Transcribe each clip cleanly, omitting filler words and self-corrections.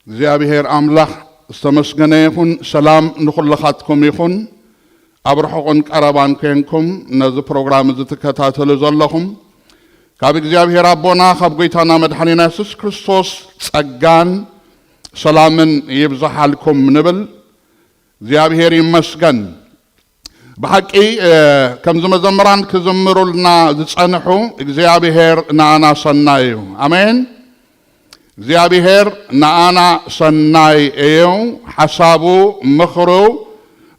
እግዚአብሔር አምላክ استمسكن يكون سلام نقول لخاتكم يكون أبرحكم كربان كينكم نز برنامج زتكتاتل زلهم كاب እግዚአብሔር ربنا خب قيتنا مدحننا يسوع كريستوس ጸጋን ሰላምን ይብዛልኩም ንብል እግዚአብሔር ይመስገን በሐቂ ከም ዘመዘምራን ከዘምሩልና ዝጸንሑ እግዚአብሔር ናአና ሰናይ አሜን እግዚአብሔር ናአና ሰናይ እዩ ሐሳቡ ምኽሩ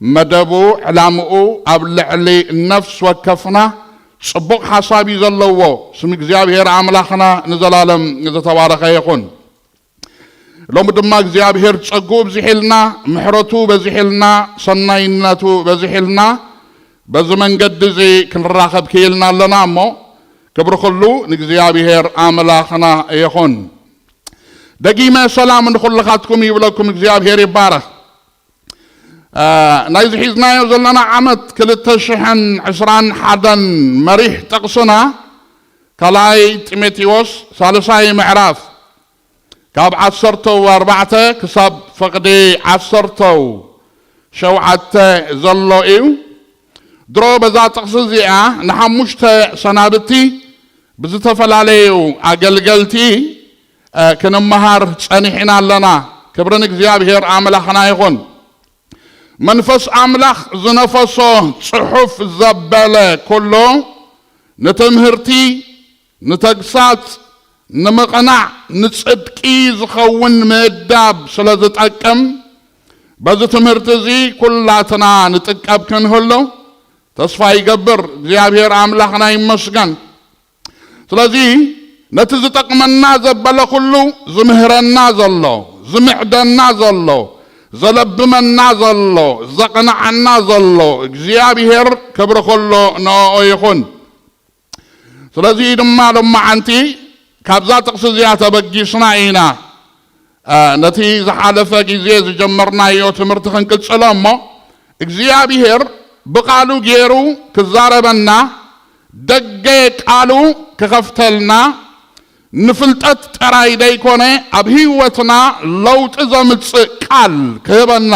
መደቡ ዕላምኡ ኣብ ልዕሊ ነፍስ ወከፍና ጽቡቕ ሐሳብ ይዘለዎ ስም እግዚአብሔር አምላኽና ንዘላለም ዝተባረኸ ይኹን ሎም ድማ እግዚአብሔር ጸጉ በዝሕልና ምሕረቱ በዝሕልና ሰናይነቱ በዝሕልና በዘመንገድ እዚ ክንራኸብ ከይልና ኣለና እሞ ክብሪ ኩሉ ንእግዚአብሔር አምላኽና ይኹን ደጊመ ሰላም ንኹልኻትኩም ይብለኩም እግዚአብሔር ይባረኽ ናይ ዝሒዝናዮ ዘለና ዓመት 2021 መሪሕ ጠቕስና ካልኣይ ጢሞቴዎስ 3 ምዕራፍ ካብ 14 ክሳብ ፍቕዲ 17 ዘሎ እዩ ድሮ በዛ ጥቕስ እዚኣ ንሓሙሽተ ሰናብቲ ብዝተፈላለዩ ኣገልገልቲ ክንመሃር ጸኒሕና ኣለና ክብርን እግዚአብሔር አምላኽና ይኹን መንፈስ አምላኽ ዝነፈሶ ጽሑፍ ዘበለ ኩሉ ንትምህርቲ ንተግሳጽ ንምቕናዕ ንጽድቂ ዝኸውን ምእዳብ ስለ ዝጠቅም በዚ ትምህርቲ እዚ ኩላትና ንጥቀብ ክንህሉ ተስፋ ይገብር እግዚአብሔር አምላኽና ይመስገን ስለዚ ነቲ ዝጠቅመና ዘበለ ኩሉ ዝምህረና ዘሎ ዝምዕደና ዘሎ ዘለብመና ዘሎ ዘቕንዓና ዘሎ እግዚአብሔር ክብሪ ኩሉ ንኦ ይኹን ስለዚ ድማ ሎማዓንቲ ካብዛ ጥቕስ እዚኣ ተበጊስና ኢና ነቲ ዝሓለፈ ጊዜ ዝጀመርናዮ ትምህርቲ ክንቅጽሎ እሞ እግዚአብሔር ብቃሉ ገይሩ ክዛረበና ደገ ቃሉ ክኸፍተልና ንፍልጠት ጥራይ ደይኮነ ኣብ ህይወትና ለውጥ ዘምጽእ ቃል ክህበና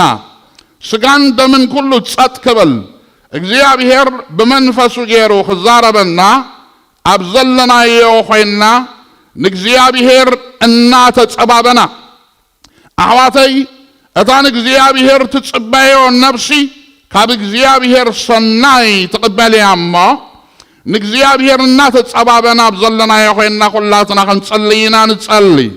ስጋን ደምን ኩሉ ጸጥ ክብል እግዚአብሔር ብመንፈሱ ገይሩ ክዛረበና ኣብ ዘለናዮ ኮይና ንእግዚአብሔር እናተጸባበና ኣሕዋተይ እታ ንእግዚአብሔር ትጽበዮ ነፍሲ ካብ እግዚአብሔር ሰናይ ትቕበልያ እሞ ንእግዚአብሔር እናተጸባበና ኣብ ዘለናዮ ኮይና ኩላትና ክንጸልይና ንጸልይ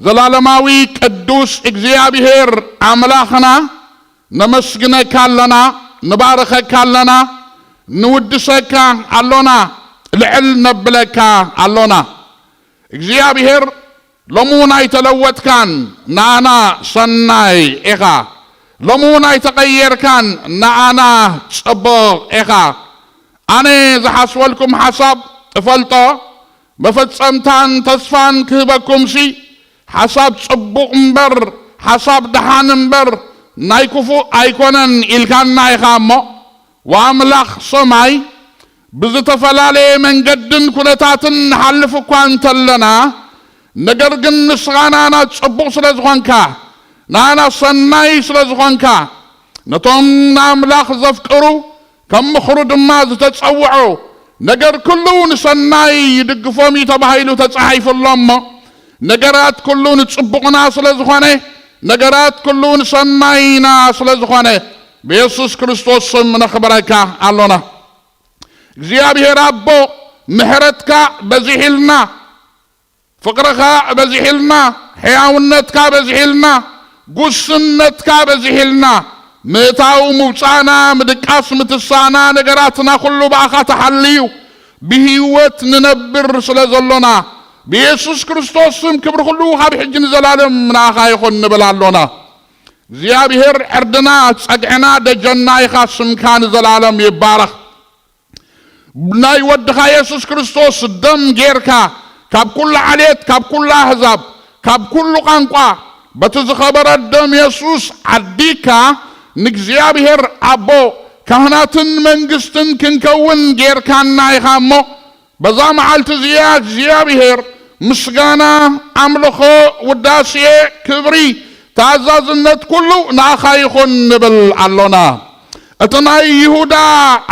ዘላለማዊ ቅዱስ እግዚአብሔር አምላኽና ነመስግነካ ኣለና ንባርከካ ኣለና ንውድሰካ ኣሎና ልዕል ነብለካ ኣሎና እግዚአብሔር ሎሙን ኣይተለወጥካን ንኣና ሰናይ ኢኻ ሎሙን ኣይተቐየርካን ንኣና ጽቡቕ ኢኻ ኣነ ዝሓስበልኩም ሓሳብ ትፈልጦ መፈጸምታን ተስፋን ክህበኩምሲ ሓሳብ ጽቡቕ እምበር ሓሳብ ደሓን እምበር ናይ ክፉእ ኣይኮነን ኢልካና ኢኻ እሞ ወኣምላኽ ሰማይ ብዝተፈላለየ መንገድን ኩነታትን ንሓልፍ እኳ እንተለና ነገር ግን ንስኻናና ጽቡቕ ስለ ዝኾንካ ናና ሰናይ ስለ ዝኾንካ ነቶም ንኣምላኽ ዘፍቅሩ ከም ምኽሩ ድማ ዝተጸውዑ ነገር ኩሉ ንሰናይ ይድግፎም እዩ ተባሂሉ ተጻሒፉሎ እሞ ነገራት ኩሉ ንጽቡቕና ስለ ዝኾነ ነገራት ኩሉ ንሰናይና ስለ ዝኾነ ብኢየሱስ ክርስቶስ ስም ነኽብረካ ኣሎና እግዚአብሔር አቦ ምሕረትካ በዝሕልና ፍቅርካ በዝሕልና ሕያውነትካ በዝሕልና ጉስነትካ በዝሕልና ምእታው ምውፃና ምድቃስ ምትሳና ነገራትና ኩሉ ባኻ ተሓልዩ ብህይወት ንነብር ስለ ዘሎና ብኢየሱስ ክርስቶስ ስም ክብሪ ኩሉ ካብ ሕጂ ንዘላለም ናኻ ይኹን ንብል ኣሎና እግዚአብሔር ዕርድና ጸግዕና ደጀና ኢኻ ስምካ ንዘላለም ይባረኽ ናይ ወድኻ ኢየሱስ ክርስቶስ ደም ጌርካ ካብ ኩሉ ዓሌት ካብ ኩሉ ኣሕዛብ ካብ ኩሉ ቋንቋ በቲ ዝኸበረ ደም ኢየሱስ ዓዲካ ንእግዚአብሔር ኣቦ ካህናትን መንግስትን ክንከውን ጌርካና ኢኻ እሞ በዛ መዓልቲ እዚኣ እግዚአብሔር مسغانا أملخو وداسية كبري تعزاز النت كله ناخا يخون نبل علونا اتناي يهودا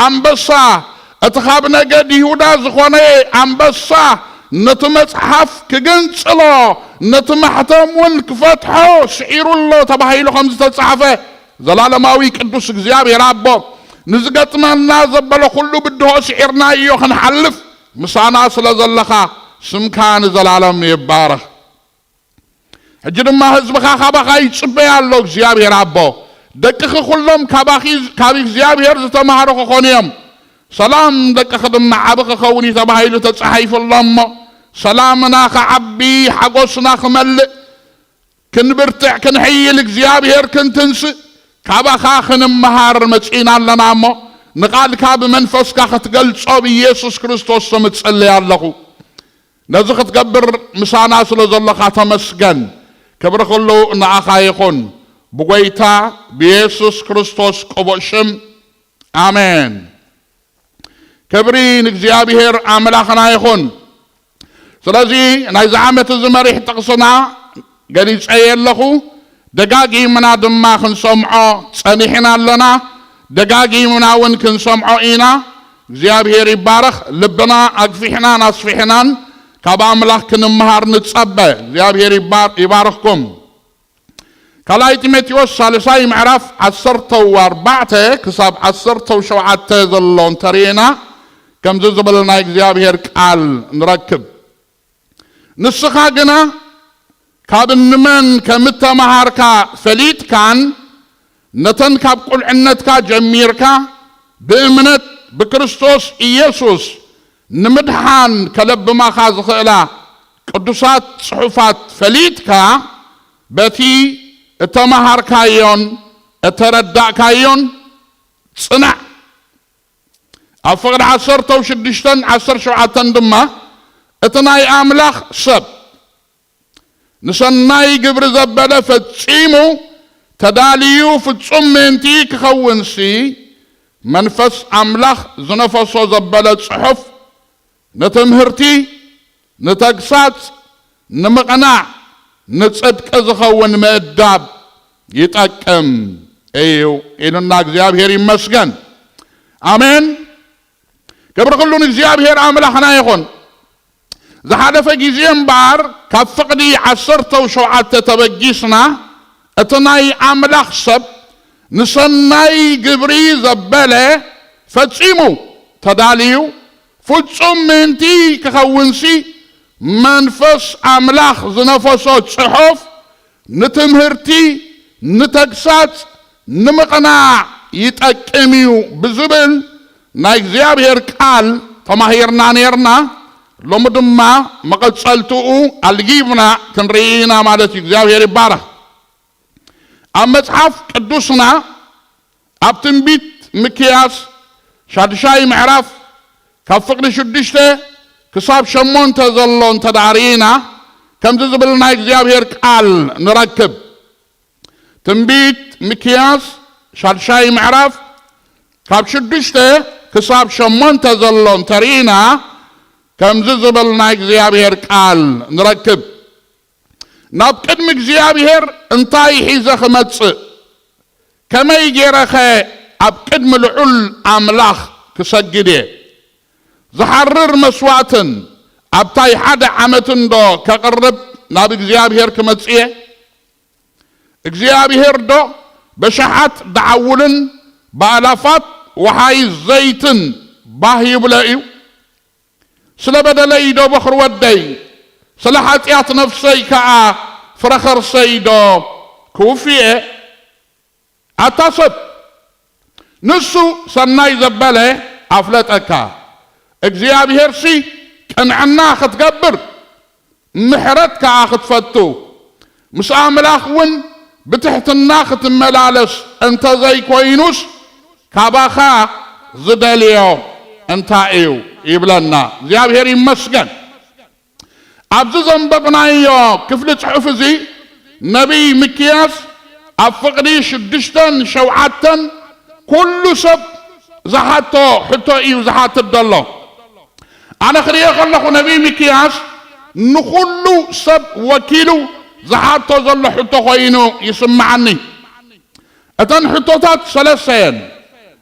أنبسا اتخاب نجد يهودا زخواني أنبسا نتمصحف كجنصلو نتمحتمون كفتحو شعير الله تباهيلو خمس تصحفه زلالماوي قدوس እግዚአብሔር አቦ نزقتنا زبلو كله بده شعرنا ايو خنحلف مسانا ስለዘለኻ ስምካን ዘላለም ይባረክ እጅድማ ህዝብኻ ካባኻ ይጽበይ ኣሎ እግዚአብሔር አቦ ደቅኽ ኩሎም ካብ እግዚአብሔር ዝተማሃሩ ክኾኑዮም ሰላም ደቅኽ ድማ ዓብኽ ክኸውን ተባሂሉ ተጻሒፉሎም ሰላምና ከዓቢ ሓጎስና ክመልእ ክንብርትዕ ክንሕይል እግዚአብሔር ክንትንስእ ካባኻ ክንመሃር መጺና ኣለና እሞ ንቓልካ ብመንፈስካ ክትገልጾ ብኢየሱስ ክርስቶስ ስም እጸልይ ኣለኹ ነዚ ክትገብር ምሳና ስለ ዘለኻ ተመስገን ክብሪ ኩሉ ንዓኻ ይኹን ብጎይታ ብኢየሱስ ክርስቶስ ቅቡእ ሽም ኣሜን ክብሪ ንእግዚአብሔር ኣምላኽና ይኹን ስለዚ ናይዚ ዓመት እዚ መሪሕ ጥቕስና ገሊፀየ ኣለኹ ደጋጊምና ድማ ክንሰምዖ ጸኒሕና ኣለና ደጋጊምና እውን ክንሰምዖ ኢና እግዚአብሔር ይባረኽ ልብና ኣግፊሕናን ኣስፊሕናን ካብ ኣምላኽ ክንመሃር ንጸበ እግዚአብሔር ይባርኽኩም ካልኣይ ጢሞቴዎስ ሳልሳይ ምዕራፍ 14 ክሳብ 17 ዘሎ እንተሪእና ከምዚ ዝብል ናይ እግዚአብሔር ቃል ንረክብ ንስኻ ግና ካብ ንመን ከምተመሃርካ ፈሊጥካን ነተን ካብ ቁልዕነትካ ጀሚርካ ብእምነት ብክርስቶስ ኢየሱስ ንምድሓን ከለብማኻ ዝኽእላ ቅዱሳት ጽሑፋት ፈሊጥካ በቲ እተመሃርካዮን እተረዳእካዮን ጽናዕ ኣብ ፍቕዲ 16-17 ድማ እቲ ናይ ኣምላኽ ሰብ ንሰናይ ግብሪ ዘበለ ፈጺሙ ተዳልዩ ፍጹም ምእንቲ ክኸውንሲ መንፈስ ኣምላኽ ዝነፈሶ ዘበለ ጽሑፍ ነትምህርቲ ንተግሳጽ ንምቕናዕ ንጽድቂ ዝኸውን ምእዳብ ይጠቅም እዩ ኢሉና እግዚአብሔር ይመስገን ኣሜን ክብሪ ኩሉ ንእግዚአብሔር ኣምላኽና ይኹን ዝሓለፈ ጊዜ እምበር ካብ ፍቕዲ 17 ተበጊስና እቲ ናይ ኣምላኽ ሰብ ንሰናይ ግብሪ ዘበለ ፈጺሙ ተዳልዩ ፍጹም ምእንቲ ክኸውንሲ መንፈስ ኣምላኽ ዝነፈሶ ጽሑፍ ንትምህርቲ ንተግሳጽ ንምቕናዕ ይጠቅም እዩ ብዝብል ናይ እግዚአብሔር ቃል ተማሂርና ነርና ሎሚ ድማ መቐጸልትኡ ኣልጊብና ክንርኢና ማለት እዩ እግዚአብሔር ይባረኽ ኣብ መጽሓፍ ቅዱስና ኣብ ትንቢት ሚክያስ 6 ምዕራፍ ካብ ፍቕዲ 6 ክሳብ 8 ዘሎ እንተዳሪእና ከምዚ ዝብል ናይ እግዚአብሔር ቃል ንረክብ ትንቢት ሚክያስ 6 ምዕራፍ ካብ 6 ክሳብ 8 ዘሎ እንተሪእና ከምዚ ዝብል ናይ እግዚአብሔር ቃል ንረክብ ናብ ቅድሚ እግዚአብሔር እንታይ ሒዘ ክመጽእ ከመይ ጌረኸ ኣብ ቅድሚ ልዑል ኣምላኽ ክሰግድ እየ ዝሓርር መስዋዕትን ኣብታይ ሓደ ዓመትን ዶ ከቕርብ ናብ እግዚአብሔር ክመጽእ እየ እግዚአብሔር ዶ በሸሓት ደዓውልን በኣላፋት ወሃይ ዘይትን ባህ ይብለ እዩ ስለ በደለይ ዶ በኽሪ ወደይ ስለ ኃጢአት ነፍሰይ ከዓ ፍረኸርሰይ ዶ ክውፍየ ኣታሰብ ንሱ ሰናይ ዘበለ ኣፍለጠካ እግዚአብሔር ሲ ቅንዕና ክትገብር ምሕረት ከዓ ክትፈቱ ምስ ኣምላኽ እውን ብትሕትና ክትመላለስ እንተዘይኮይኑስ ካባኻ ዝደልዮ እንታይ እዩ ይብለና እግዚአብሔር ይመስገን ኣብዚ ዘንበብናዮ ክፍሊ ጽሑፍ እዚ ነቢይ ሚክያስ ኣብ ፍቕዲ 6-7 ኩሉ ሰብ ዝሓቶ ሕቶ እዩ ዝሓትት ዘሎ ኣነ ክሪኦ ከለኹ ነቢይ ሚክያስ نخلو سب وكيلو زحابتو زل حتو خوينو يسمعني اتن حتوتات سلسين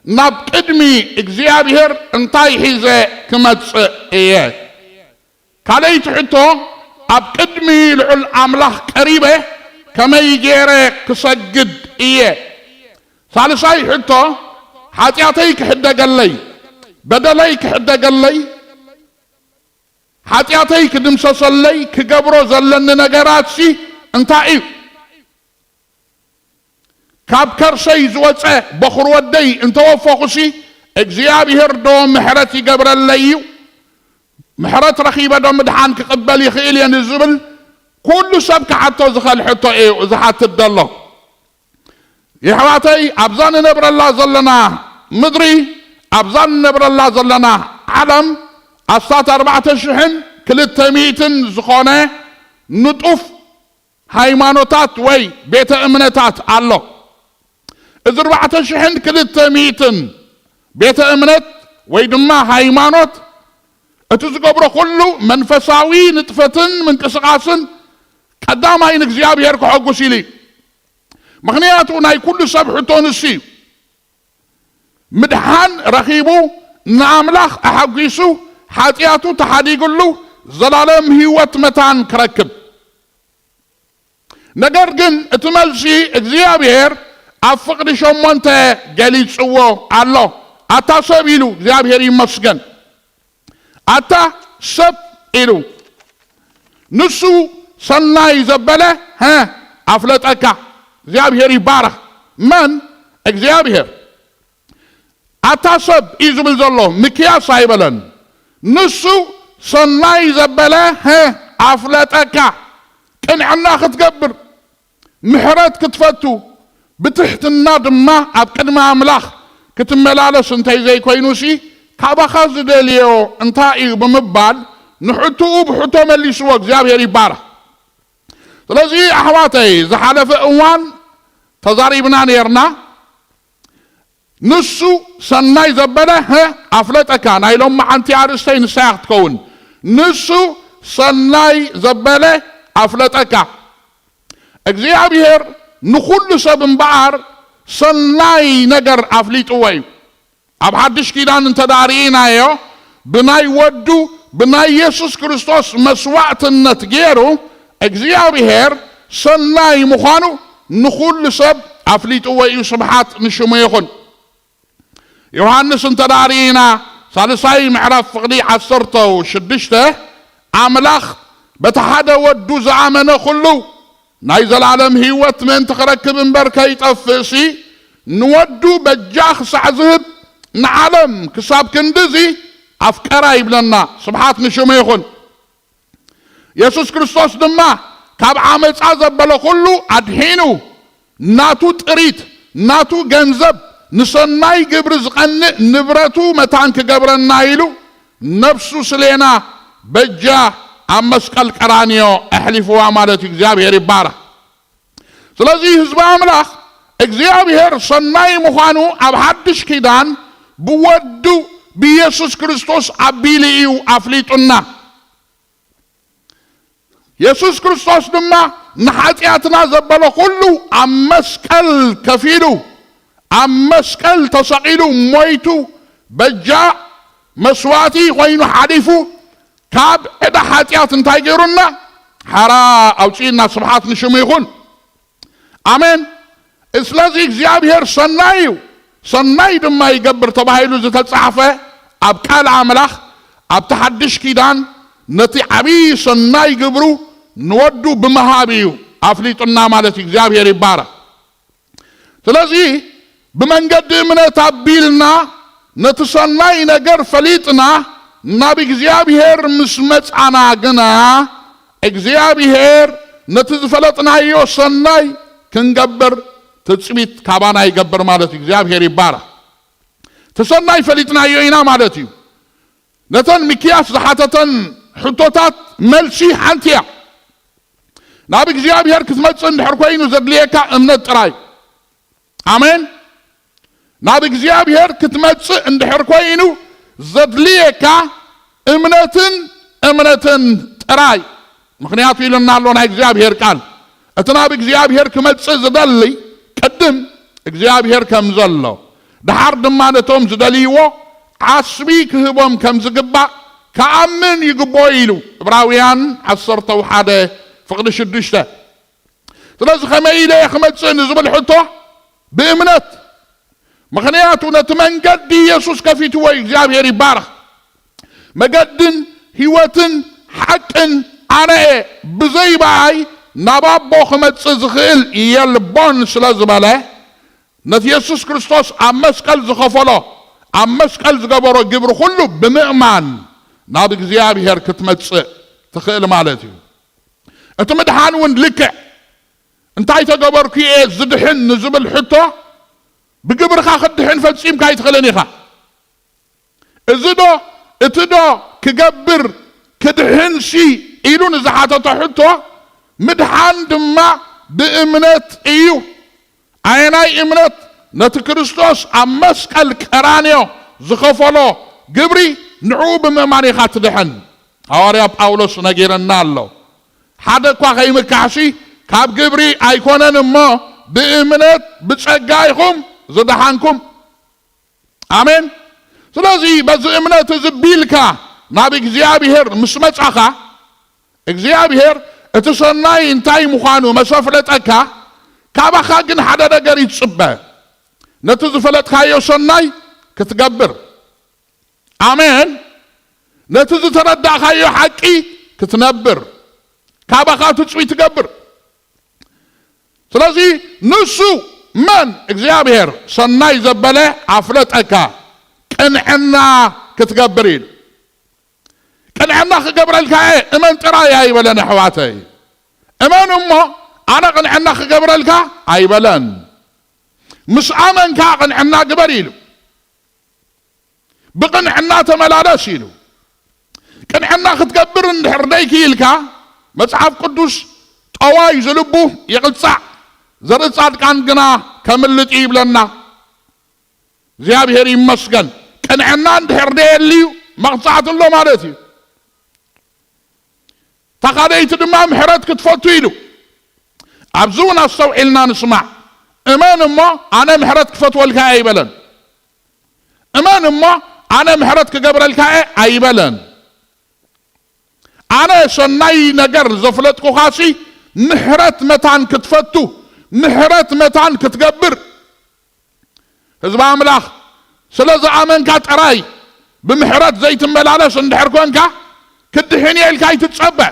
ناب قدمي اكزيابير انتاي حيزة كمتس ايه كاليت حتو اب قدمي لعل املاح قريبة كما يجيري كسجد ايه ثالثاي حتو حاتياتيك حدا قلي بدليك حدا قلي حاتياتيك دمسسلي كقبرو زلن نقراتسي انتاي كاب كرسي زوجة بخور ودي انت وفوقسي اكزيابير دوم محرتي قبر الليو محرت رخيبة دوم مدحان كقبل يخيل ينزبل كل سبك حتى زخال حتى ايه وزحات الدلو يحواتي ابزان نبر الله زلنا مدري ابزان نبر الله زلنا علم الساعة 4 شحن كل التميتن زخونة نطف هايمانوتات وي بيت امنتات الله إذا 4 شحن كل التميتن بيت امنت ويدما هايمانوت اتزقبرو كله منفساوي نطفتن من كسقاسن قدام هاي نكزياب يركو حقو سيلي مغنياتو ناي كل سبحتو نسي مدحان رخيبو نعملاخ احقيسو حاتياتو تحاديقلو زلالم هيوت متان كركب نقرقن اتملسي اكزيابير افقد شمونت جليل سوو الله اتا سب إلو اكزيابير يمسكن اتا سب إلو نسو سناي زبله ها افلتك اكزيابير يبارك من اكزيابير اتا سب إزبل زلو مكياس هايبلن نسو سناي زبله ها افلتك كن عنا ختقبر محرات كتفتو بتحت النادمة ابقد ما املاخ كتملالس انتي زي كوينوسي كابا خاز دليو انتاي بمبال نحطو بحطو ملي سوق زيابير يبارك لذي احواتي زحالف اوان تزاريبنا نيرنا نسو سناي زبله ها افلتك نايلوم مع انتي عرستين ساعة تكون نسو سناي زبله افلتك اكزيابير نخل سبن بعر سناي نجر افليت وي اب حدش كيدان انت دارينا يو بناي ودو بناي يسوس كريستوس مسوعة النتجيرو اكزيابير سناي مخانو نخل سب افليت وي سبحات نشميخن يوحنس انت دارينا سالساي معرف فقدي عصرته وشدشته عملاخ بتحدى ودو زعمنا خلو نايزل العالم هيوت من تخركب مبركة يتفسي نودو بجاخ سعزهب نعلم كساب كندزي افكارا يبلنا سبحات نشوم يخون يسوس كريستوس دما كاب عامل عزبلا كله ادهينو ناتو تريت ناتو جنزب نسناي قبر زقن نبرتو متان كقبر النايلو نفسو سلينا بجا امسقل قرانيو احلفوا مالت اغزابير يبارك سلازي حزب املاح اغزابير سناي مخانو اب حدش كيدان بودو بيسوس كريستوس ابيليو افليطنا يسوس كريستوس دما نحاتياتنا زبلو كله امسقل كفيلو امسقل تسقيلو مويتو بجا مسواتي وينو حديفو كاب إذا حاتيات انتاي جيرونا حرا اوشينا سبحات نشمي يخون امين اسلازي اكزيابير سنايو سناي دما يقبر طبايلو زي تتصحفه اب كال عملاخ اب تحدش كيدان نتي عبي سناي قبرو نودو بمهابيو افليطنا مالتي اكزيابير يبارك سلازي بمنقد من تابيلنا نتسناي نقر فليطنا نبي اكزيابير مسمت انا قنا اكزيابير نتزفلتنا يو سناي كنقبر تتصبيت كابانا يقبر مالتي اكزيابير يبارك تسناي فليطنا يوينا مالتي نتن مكياس زحاتتن حطوتات ملسي حانتيا نبي اكزيابير كتمتسن حركوينو زدليكا امنت راي امين نبي اكزيابير كتمتسن حركوينو زدليكا امنتن تراي مخنياتو إلنا اللون إجزاب هير قال اتنا بإجزاب هير كمتسز دلي قدم إجزاب هير كمزلو دحار دمانتهم زدليوه عصبي كهبهم كمزقبا كأمن يقبويلو براويان عصرتو حدا فقد شدشته تلاز خميلة يخمتسن زبل حطه بإمنت مخنياتو نتمنقد دي يسوس كفيتو إجزاب هير يبارخ مقدن هيوتن حقن أنا بزي باي نبابو خمتسز خيل يلبون سلازباله نت يسوس كريستوس عمسكال زخفله عمسكال زقبرو قبر كله بمئمان نابق زيابي هير كتمتسق تخيل مالتي اتمدحان ون لكع انتاي تقبر كي ايه زدحن نزبل حطه بقبر خا خدحن فلسيم كاي تخلني خا ازدو اتدو كقبر كدحن شي ايلون زحاته تحطه مدحان دما بامنت ايو عيناي امنت نت كريستوس عمسكال كرانيو زخفلو قبري نعوب مماني خات دحن حواريا باولوس نجيرنا الله حدا كوا خيم كعشي كاب قبري ايكونن ما بامنت بتشجعكم زدحانكم امين سلازي بز امنت زبيلكا نابي اغزيابيهر مش مصخا اغزيابيهر اتسناي انتاي مخانو مسفلتكا كابخا جن حدا ነገር يتصبى نتو زفلتكايو سناي كتقبر امين نتو زترداخايو حقي كتنبر كابخا تصوي تقبر سلازي نسو من اغزيابيهر سناي زبله عفلتكا كنعنا كتقبرين كنعنا خقبر الكاي امن تراي هاي بلن حواتي امن امه انا قنعنا خقبر الكا هاي بلن مش امن كا قنعنا قبريلو بقنعنا تملالسيلو كنعنا ختقبر اندحرديكي الكا مصحف قدوس طواي زلبو يقلصع زرد صادقان قنا كملت يبلنا زيابير يمسكن كنعنا اندحرديليو مقصعت الله مالتي تقاليت دما محرت كتفوتو يلو عبزونا استوعلنا نسمع امان ما انا محرت كفتو الكاي بلن امان ما انا محرت كقبر الكاي اي بلن انا سناي نجر زفلتكو خاسي محرت متان كتفتو محرت متان كتقبر حزب املاخ سلازا امن كاتراي بمحرت زيت ملالس اندحركونكا كدحني الكاي تتصبع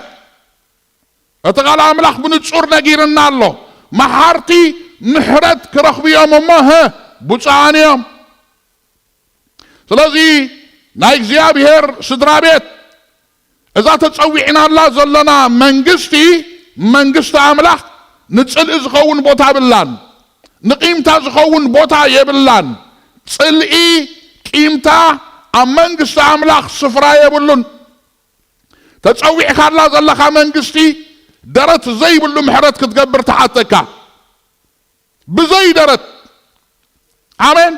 اتقال املاخ بنصور نغيرنا الله محارتي محرت كرخبيام ما بوصانيام سلازي ناي اغزيابير سدرابيت اذا تصويعنا الله زلنا منغستي املاخ نصل ازخون بوتا بلان نقيمتا زخون بوتا يبلان صلئي قيمتا امنغست املاخ سفرا يبلون تصويع الله زلخا منغستي درت زي بلو محرت كتقبر تحتكا بزي درت امين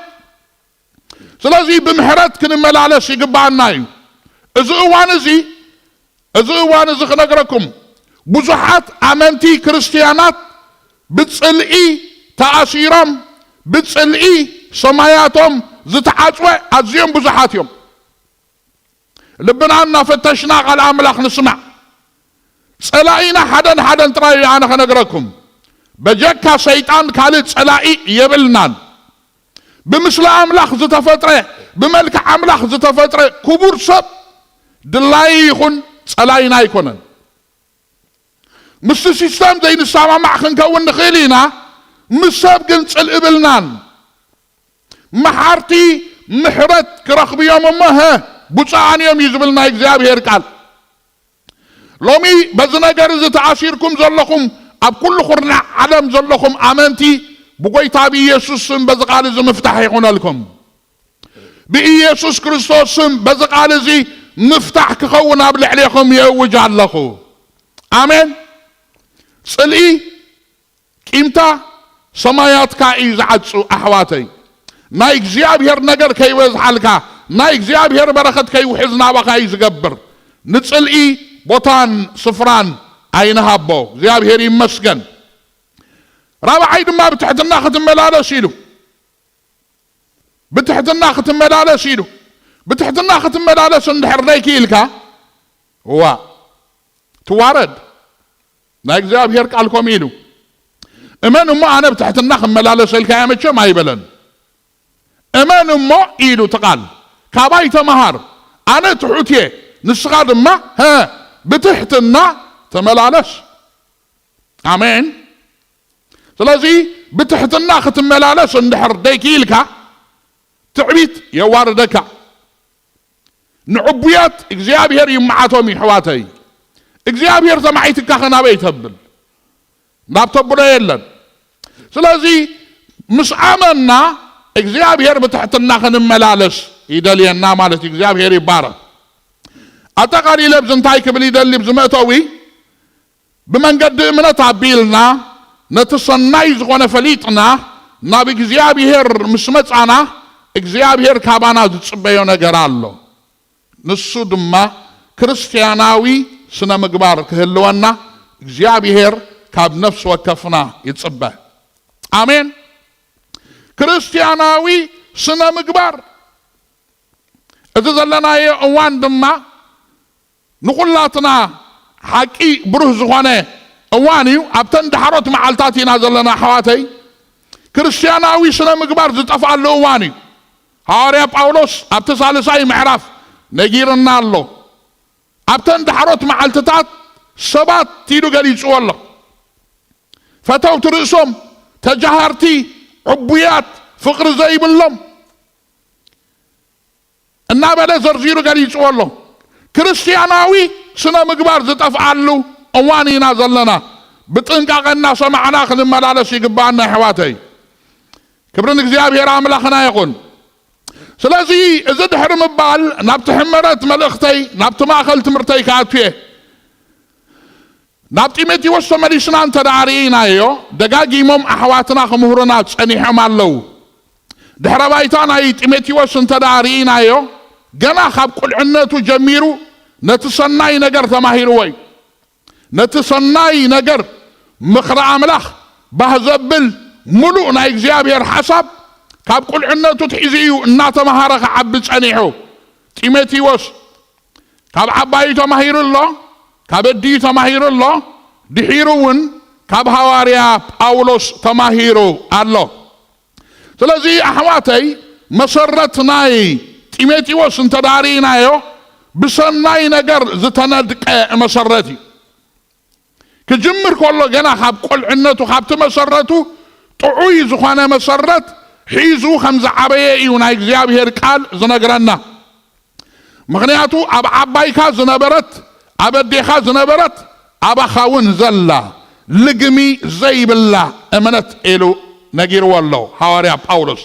سلازي بمحرت كنملالس يقبعنا ازو اوان زي خنقركم بزحات امنتي كريستيانات بتصلئي تأثيرهم بتصلئي سماياتهم زتعاصوا ازيهم بزحاتهم لبنا فتشنا على املاخ نسمع صلاينا حدا تراي انا خنقركم بجكا شيطان كالت صلائي يبلنان بمثل املاخ زتفطره بملك املاخ زتفطره كبر سب دلاي يكون صلاينا يكونن مس سيستم زي نسامع مع خنكون نخيلينا مساب قنصل ابلنان محارتي محرت كرخبي يوم امها بوصان يوم يزبلنا اغزيابير قال لومي بزنجر زتعاشيركم زلكم اب كل خرنا عالم زلكم امنتي بقويتا بيسوس بزقال زي مفتاح يكون لكم بيسوس كريستوس بزقال زي مفتاح كخون ابل عليكم يوج لكم امين صلي قيمتا سمايات كاي زعصو احواتي ناي اغزيابير نجر كي وزحلكا ناي اغزيابير بركت كي وحزنا بخاي زقبر نصلي بوتان صفران ኣይንሃቦ እግዚአብሔር ይመስገን رابعي ድማ بتحتنا ختملالس ኢሉ بتحتنا ختملالس ኢሉ بتحتنا ختملالس እንድሕር ደይክኢልካ ዋ ትዋረድ ናይ እግዚአብሔር ቃል ኮም ኢሉ እመን እሞ ኣነ بتحتنا ختملالس ኢልካ ያመቸም ኣይበለን እመን እሞ ኢሉ ተቃል ካባይ ተመሃር ኣነ ትሑትየ ንስኻ ድማ بتحتنا ተመላለስ አሜን ስለዚህ بتحتنا ختملالس እንድሕር ደይክኢልካ تعبيت يواردك نعبيات እግዚአብሔር ይማዓቶም ይሕዋተይ እግዚአብሔር ሰማዒትካ خنابه يتبل ናብተብሎ የለን ስለዚህ ምስዓመና እግዚአብሔር بتحتنا خنملالس ይደልየና ማለት እግዚአብሔር ይባረክ አጠቃሊ ለብዝ እንታይ ክብል ይደሊ ብዝመእተዊ ብመንገድ እምነት አቢልና ነተሰናይ ዝኾነ ፈሊጥና ናብ እግዚአብሔር ምስመጻና እግዚአብሔር ካባና ዝጽበዮ ነገር አለ ንሱ ድማ ክርስቲያናዊ ስነ ምግባር ክህልወና እግዚአብሔር ካብ ነፍስ ወከፍና ይጽበ አሜን ክርስቲያናዊ ስነ ምግባር እዚ ዘለናዮ እዋን ድማ ንኹላትና ሓቂ ብሩህ ዝኾነ እዋን እዩ ኣብተን ዳሕሮት መዓልታት ኢና ዘለና ኣሕዋተይ ክርስቲያናዊ ስነ ምግባር ዝጠፍኣሉ እዋን እዩ ሐዋርያ ጳውሎስ ኣብቲ ሳልሳይ ምዕራፍ ነጊርና ኣሎ ኣብተን ዳሕሮት መዓልትታት ሰባት ኢሉ ገሊፅዎ ኣሎ ፈተውቲ ርእሶም ተጃሃርቲ ዕቡያት ፍቅሪ ዘይብሎም እናበለ ዘርዚሩ ገሊፅዎ ኣሎ ክርስቲያናዊ ስነ ምግባር ዝጠፍኣሉ እዋን ኢና ዘለና ብጥንቃቐና ሰማዕና ክንመላለስ ይግባአና ኣሕዋተይ ክብርን እግዚአብሔር ኣምላኽና ይኹን ስለዚህ እዚ ድሕሪ ምባል ናብቲ ሕመረት መልእኽተይ ናብቲ ማእኸል ትምህርተይ ከኣትየ ናብ ጢሞቴዎስ ተመሊስና እንተዳርኢናዮ ደጋጊሞም ኣሕዋትና ክምህሩና ጸኒሖም ኣለው ድሕረ ባይታ ናይ ጢሞቴዎስ እንተዳርኢናዮ ገና ካብ ቁልዕነቱ ጀሚሩ ነቲ ሰናይ ነገር ተማሂርዎ እዩ ነቲ ሰናይ ነገር ምኽሪ ኣምላኽ ባህ ዘብል ሙሉእ ናይ እግዚአብሔር ሓሳብ ካብ ቁልዕነቱ ትሒዙ እናተማሃረ ክዓቢ ጸኒሑ ጢሞቴዎስ ካብ ዓባዩ ተማሂሩ ኣሎ ካብ ኣዲዩ ተማሂሩ ኣሎ ድሒሩ እውን ካብ ሐዋርያ ጳውሎስ ተማሂሩ ኣሎ ስለዚ ኣሕዋተይ መሰረት ናይ ጢሞቴዎስ እንተዳሪናዮ ብሰናይ ነገር ዝተነድቀ መሰረት እዩ ክጅምር ከሎ ገና ካብ ቁልዕነቱ ካብቲ መሰረቱ ጥዑይ ዝኾነ መሰረት ሒዙ ከም ዝዓበየ እዩ ናይ እግዚአብሔር ቃል ዝነግረና ምክንያቱ ኣብ ዓባይካ ዝነበረት ኣብ ኣዴኻ ዝነበረት ኣባኻ እውን ዘላ ልግሚ ዘይብላ እምነት ኢሉ ነጊርዎ ኣሎ ሐዋርያ ጳውሎስ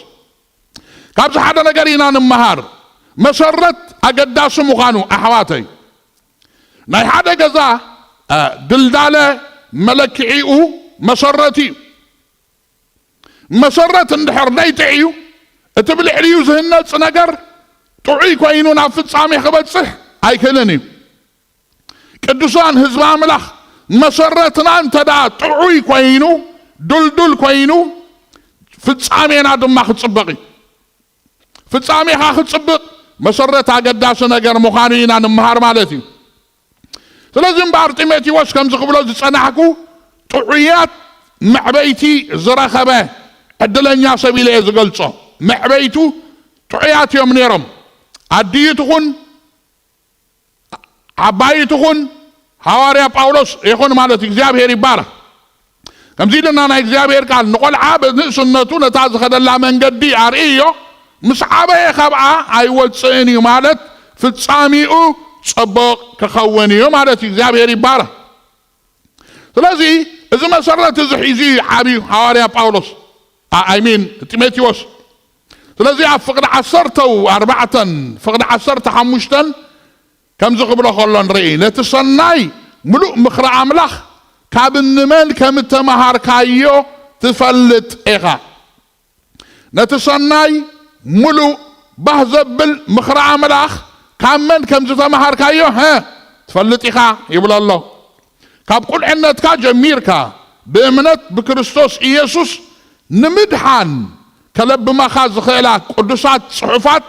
ካብዚ ሓደ ነገር ኢና ንመሃር መሰረት ኣገዳሲ ምዃኑ ኣሕዋተይ ናይ ሓደ ገዛ ድልዳለ መለክዒኡ መሰረት እዩ መሰረት እንድሕር ደይጥዕዩ እቲ ብልዕልዩ ዝህነፅ ነገር ጥዑይ ኮይኑ ናብ ፍጻሜ ክበፅሕ ኣይክእልን እዩ ቅዱሳን ህዝቢ ኣምላኽ መሰረትና እንተዳ ጥዑይ ኮይኑ ዱልዱል ኮይኑ ፍጻሜና ድማ ክፅብቕ እዩ ፍጻሜኻ ክፅብቕ መሰረት ኣገዳሲ ነገር ምዃኑ ኢና ንምሃር ማለት እዩ ስለዚ እምበር ጢሞቴዎስ ከምዚ ክብሎ ዝጸናሕኩ ጥዑያት መዕበይቲ ዝረኸበ ዕድለኛ ሰብ ኢለ ዝገልጾ መዕበይቱ ጥዑያት እዮም ነይሮም ኣዲዩ ትኹን ዓባይ ትኹን ሐዋርያ ጳውሎስ ይኹን ማለት እግዚአብሔር ይባረክ ከምዚ ኢልና ናይ እግዚአብሔር ቃል ንቆልዓ በንእስነቱ ነታ ዝኸደላ መንገዲ ኣርእዮ ምስ ዓበየ ካብዓ ኣይወፅእን እዩ ማለት ፍጻሚኡ ጽቡቕ ክኸውን እዩ ማለት እግዚአብሔር ይባረክ ስለዚ እዚ መሰረት እዚ ሒዙ ዓብዩ ሐዋርያ ጳውሎስ ጢሞቴዎስ ስለዚ ኣብ ፍቅዲ 14 ፍቅዲ 15 ከምዚ ክብሎ ከሎ ንርኢ ነቲ ሰናይ ሙሉእ ምኽሪ ኣምላኽ ካብ ንመን ከም ተማሃርካዮ ትፈልጥ ኢኻ ነቲ ሰናይ ሙሉእ ባህ ዘብል ምኽሪ ኣምላኽ ካብ መን ከም ዝተማሃርካዮ ትፈልጥ ኢኻ ይብሎ ኣሎ كاب كل عنتك جميركا بأمنت بكريستوس إيسوس نمدحان كلب ما خاز خيلات قدسات صحفات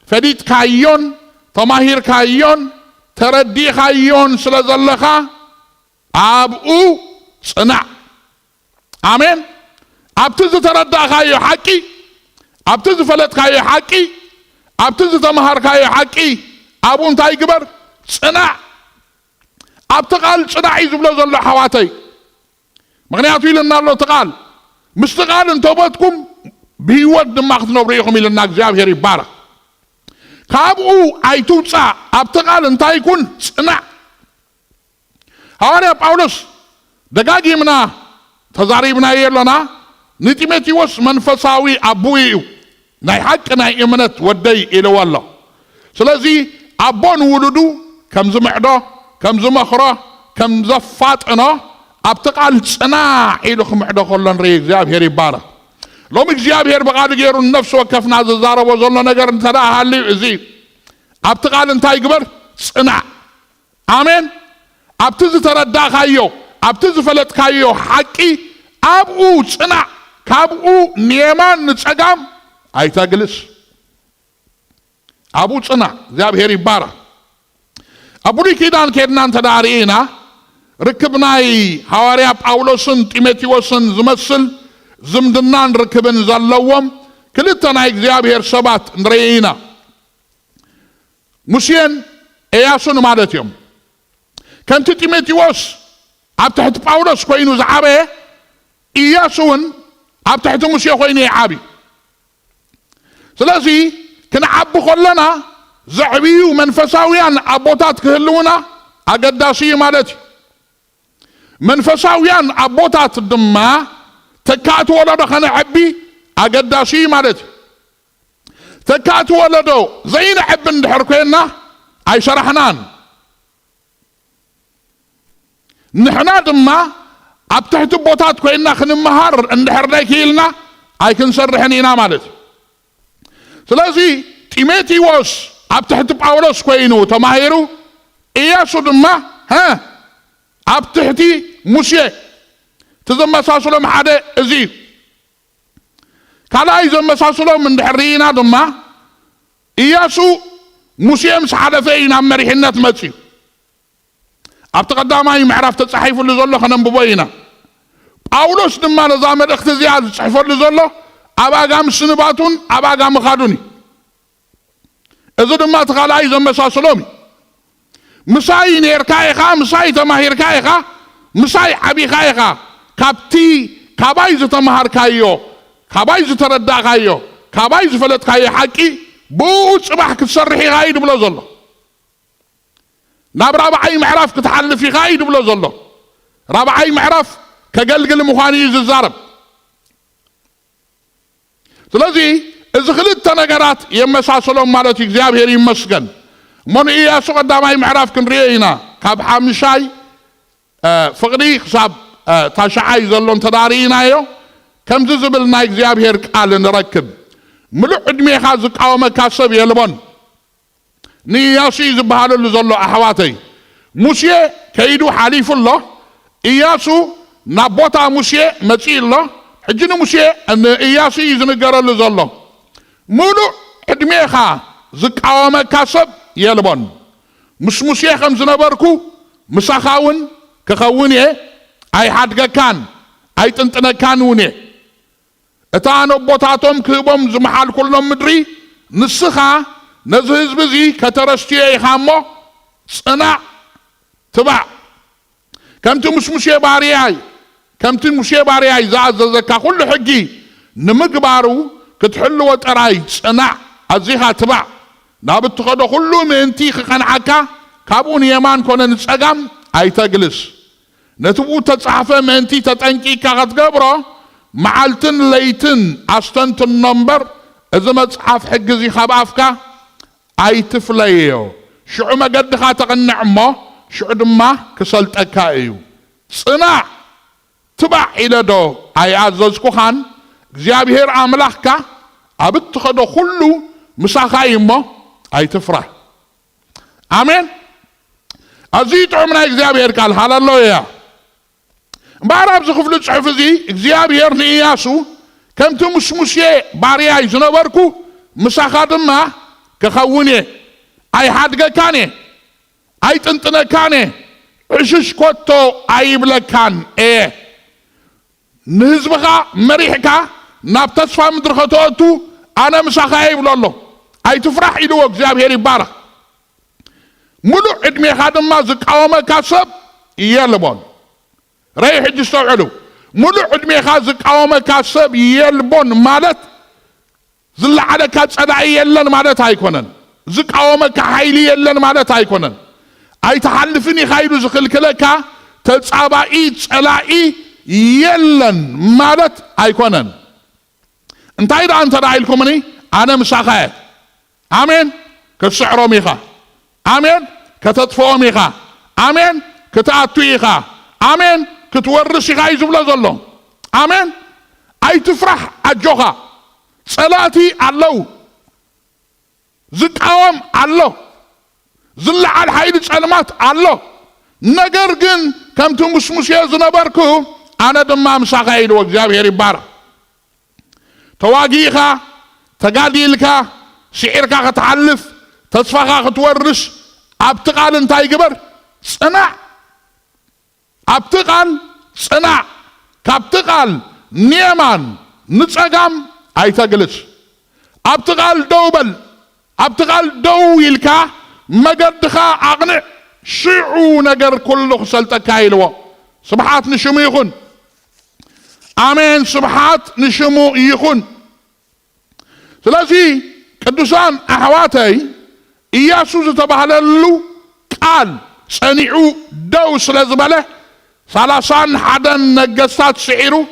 فديت كايون تماهير كايون تردي كايون سلازلخا أبقو صنع آمين أبتز تردى كايو حقي أبتز فلت كايو حقي أبتز تمهار كايو حقي أبون تاي قبر صنع أبتقال صنع يزبلو زلو حواتي مغنياتو إلنا الله تقال مستقال انتوبتكم بيود دماغ تنبريكم إلنا እግዚአብሔር ይባረክ ካብኡ አይቱፃ أبتقال انتا يكون صنع حواري ጳውሎስ ደጋጊምና ተዛሪብና የለና ንጢሞቴዎስ መንፈሳዊ አቡይ ናይ ሐቅ ናይ እምነት ወደይ ኢለዋላ ስለዚ አቦን ውሉዱ ከም ዝምዕዶ ከም ዝመኽሮ ከም ዘፋጥኖ أبتقال صناع إلو خمعدو خلون ري እግዚአብሔር ይባረክ لوم እግዚአብሔር بقاد غيرو النفس وكفنا ززارو وزلو نجر انتدا هالي ازي أبتقال انتاي قبر صناع آمين أبتز تردى خايو أبتز فلت خايو حقي أبقو صناع كابقو نيمان نتسقام أي تاقلس أبو صناع እግዚአብሔር ይባረክ أبو لي كيدان كيدنا انتدا رينا ركبناي حواريا ጳውሎስን ጢሞቴዎስን ዝመስል ዝምድናን ርክብን ዘለዎም ክልተና እግዚአብሔር ሰባት ንረይና ሙሴን ኢያሱን ማለት እዮም ከንቲ ጢሞቴዎስ ኣብ ትሕቲ ጳውሎስ ኮይኑ ዝዓበየ ኢያሱን ኣብ ትሕቲ ሙሴ ኮይኑ ይዓቢ ስለዚ ክንዓቢ ከለና ዘዕብዩ መንፈሳውያን ኣቦታት ክህልውና ኣገዳሲ ማለት እዩ منفساويان أبوتات الدماء تكات ولدو خنعبي أقداسي مالتي تكات ولدو زين حب ندحركينا أي شرحنان نحنا دماء أبتحت بوتات كوينا خنمهار ندحر ليكيلنا أي كنسرحنينا مالتي سلازي ጢሞቴዎስ أبتحت ጳውሎስ كوينو تماهيرو إياسو دماء ها أبتحتي موسى تزم مساسلهم حدا ازي كلا يزم مساسلهم من دحرينا دما إياسو موسى مس حدا فينا مريحنا تمشي أبتقدامي معرفة تصحيف اللي زله خنم ببينا ጳውሎስ دما نظام الاختزياد تصحيف اللي زله أبا قام سنباتون أبا قام خادوني إذا دما تخلا يزم مساسلهم مساي نيركايخا مساي تماهيركايخا مساي حبيخايخا كابتي كابايز تماهركايو كابايز ترداخايو كابايز فلتكاي حقي بو صباح كتسرحي غايد بلا زلو ناب رابعي معرف كتحلفي غايد بلا زلو رابعي معرف كقلقل مخاني يززارب سلازي إذا خلت نقرات يمساسلهم مالتي እግዚአብሔር ይመስገን من إياسو قدامي معرف كن رينا كاب حامشاي فقدي خساب تاشعاي زلون تدارينا يو كم زبلنا እግዚአብሔር قال نركب ملو عدمي خازق أو مكاسب يلبون نياسي زبهالو اللي زلو أحواتي موسى كيدو حليف الله إياسو نابوتا موسى متي الله حجن موسى أن إياسي يزنقر اللي زلو ملو عدمي خازق أو مكاسب يلبون مش موسى خمس نبركو مسخاون كخوني أي حد كان أي تنتنا كانوني اتانو بوتاتهم كيبهم زمحال كلهم مدري نسخا نزهز بزي كترشتي اي خامو صنع تبع كمتو مش مشي بارياي كمتو مشي بارياي زكا كل حقي نمقبارو كتحلو وطراي صنع ازيها تبع نابت تخدو كلو منتي خنعكا كابون يمان كون نصقام اي تجلس نتبو تصحفه منتي تطنقي كاتغبرو معالتن ليتن أستنت النمبر إذا ما تصحف حق زي خبافكا أي تفليو شو ما قد خاتق النعمة شو دما كسلت أكايو صنع تبع إلى دو أي عززكو خان እግዚአብሔር አምላክካ أبتخدو كله مساخايمو أي تفرح آمين أزيد عمنا إجزابير قال هاللويا بعرف زخفل صحف زي إجزابير نياسو كم تمشمشي باريا يزنبركو مساخادم ما كخوني أي حد كاني أي تنتنا كاني عشش كوتو أي بلا كان إيه نهزبخا مريحكا نابتصفى مدرختوتو أنا مساخاي بلولو أي تفرح إلو إجزابير يبارك ملو عدمي خادم ما زقاوما كاسب يلبون ريح يستوعلو ملو عدمي خا زقاوما كاسب يلبون مالت زل على كاصداي يلن مالت هايكونن زقاوما كحيلي يلن مالت هايكونن اي تحلفني خايدو زخلكلكا تصاباي صلاي يلن مالت هايكونن انتي دا انت رايلكمني انا مساخه امين كسعرو ميخا امين كتطفو ميخا امين كتاتو يخا امين كتورس يخا يزبلا زلو امين اي تفرح اجوخا صلاتي الله زقاوم الله زل على حيل صلمات الله نجر جن كم تمسمس يا زنبركو انا دما مساخايد واغزابير يبارك تواجيخا تقاديلكا شعيركا كتحلف تصفاخا كتورش ابتقال انتاي قبر صنع ابتقال صنع كابتقال نيمان نصقام اي تقلش ابتقال دوبل ابتقال دو يلكا مقدخا اغنع شعو نقر كله خسلتك كايلو صبحات نشمو يخون امين صبحات نشمو يخون سلازي قدوسان احواتي إياسو زتبهللو قال صنعو دو سلازبله سالاسان حدن نقصات سعيرو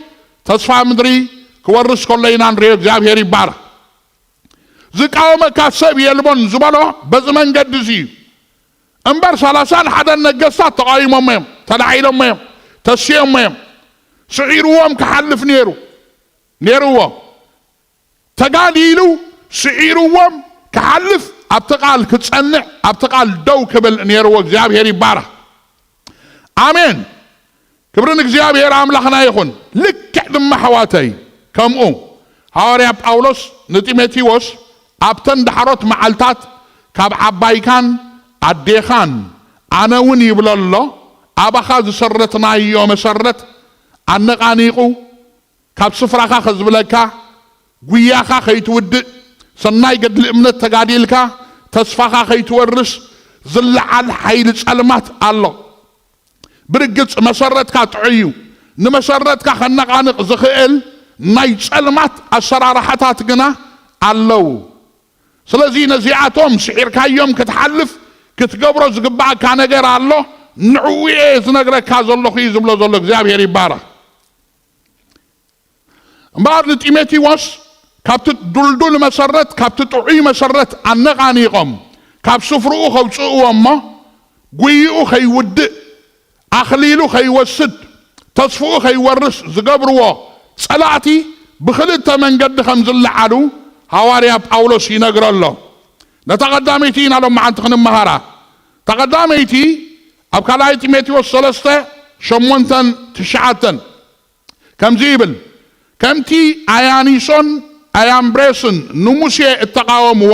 تصفى مدري كورس كلينا نريو እግዚአብሔር ይባረክ ዝቃወመ ካሰብ የልቦን ዝባሎ በዘመን ገድዚ እንበር ሰላሳን حدن نقصات تقايمهم تلعيلهم تسيهم سعيروهم كحلف نيرو تقاليلو سعيروهم كحلف ابتقال كتصنع ابتقال دو كبل نيرو እግዚአብሔር ይባረክ امين كبرن እግዚአብሔር አምላክና ይሁን ልክ ድማ حواتي كمو حواريا ጳውሎስ ንጢሞቴዎስ አብተን ዳሕሮት መዓልታት ካብ ዓባይካን አዴኻን አነውን ይብለሎ አባኻ ዝሰረትናዮ መሰረት አነቃኒቁ ካብ ስፍራኻ ከዝብለካ ጉያኻ ከይትውድእ ሰናይ ገድሊ እምነት ተጋዲልካ ተስፋኻ ከይትወርስ ዝለዓል ሓይሊ ጸልማት ኣሎ ብርግጽ መሰረትካ ጥዕዩ ንመሰረትካ ከነቃንቕ ዝኽእል ናይ ጸልማት ኣሰራርሓታት ግና ኣለው ስለዚ ነዚኣቶም ስዒርካዮም ክትሓልፍ ክትገብሮ ዝግባእካ ነገር ኣሎ ንዕኡ ዝነግረካ ዘለኹ ዝብሎ ዘሎ እግዚኣብሔር ይባረክ እምበር ንጢሞቴዎስ ካብቲ ዱልዱል መሰረት ካብቲ ጥዑይ መሰረት ኣነቃኒቆም ካብ ስፍርኡ ከውፅእዎ እሞ ጉይኡ ከይውድእ ኣኽሊሉ ከይወስድ ተስፍኡ ከይወርስ ዝገብርዎ ጸላእቲ ብክልተ መንገዲ ከም ዝለዓሉ حواريا ጳውሎስ ይነግረሎ ነተቀዳመይቲ ናሎም ማዓንቲ ክንመሃራ ተቀዳመይቲ ኣብ ካልኣይ ጢሞቴዎስ 3:8-9 ከምዚ ይብል ከምቲ ኣያኒሶን ኣያምብሬስን ንሙሴ እተቃወምዎ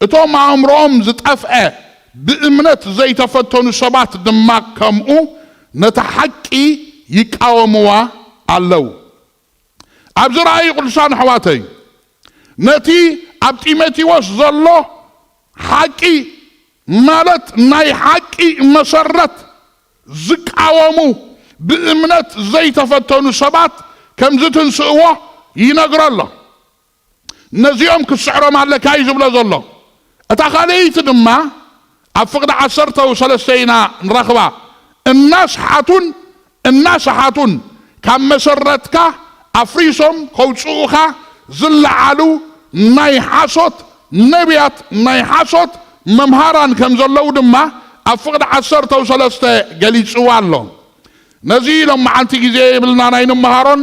እቶም ኣእምሮኦም ዝጠፍአ ብእምነት ዘይተፈተኑ ሰባት ድማ ከምኡ ነቲ ሓቂ ይቃወምዋ ኣለው ኣብዚ ረኣይ ቅዱሳን ኣሕዋተይ ነቲ ኣብ ጢሞቴዎስ ዘሎ ሓቂ ማለት ናይ ሓቂ መሰረት ዝቃወሙ ብእምነት ዘይተፈተኑ ሰባት ከምዚ ትንስእዎ ይነግረሎ ነዚኦም ክስዕሮም ኣለካ እዩ ዝብሎ ዘሎ እታ ካልአይቲ ድማ ኣብ ፍቅዲ 13 ኢና ንረኽባ እናስሓቱን ካብ መሰረትካ ኣፍሪሶም ከውፅኡኻ ዝለዓሉ ናይ ሓሶት ነቢያት ናይ ሓሶት መምሃራን ከም ዘለው ድማ ኣብ ፍቅዲ 13 ገሊፅዋ ኣሎ ነዚ ኢሎም መዓንቲ ግዜ ይብልና ናይ ንምሃሮን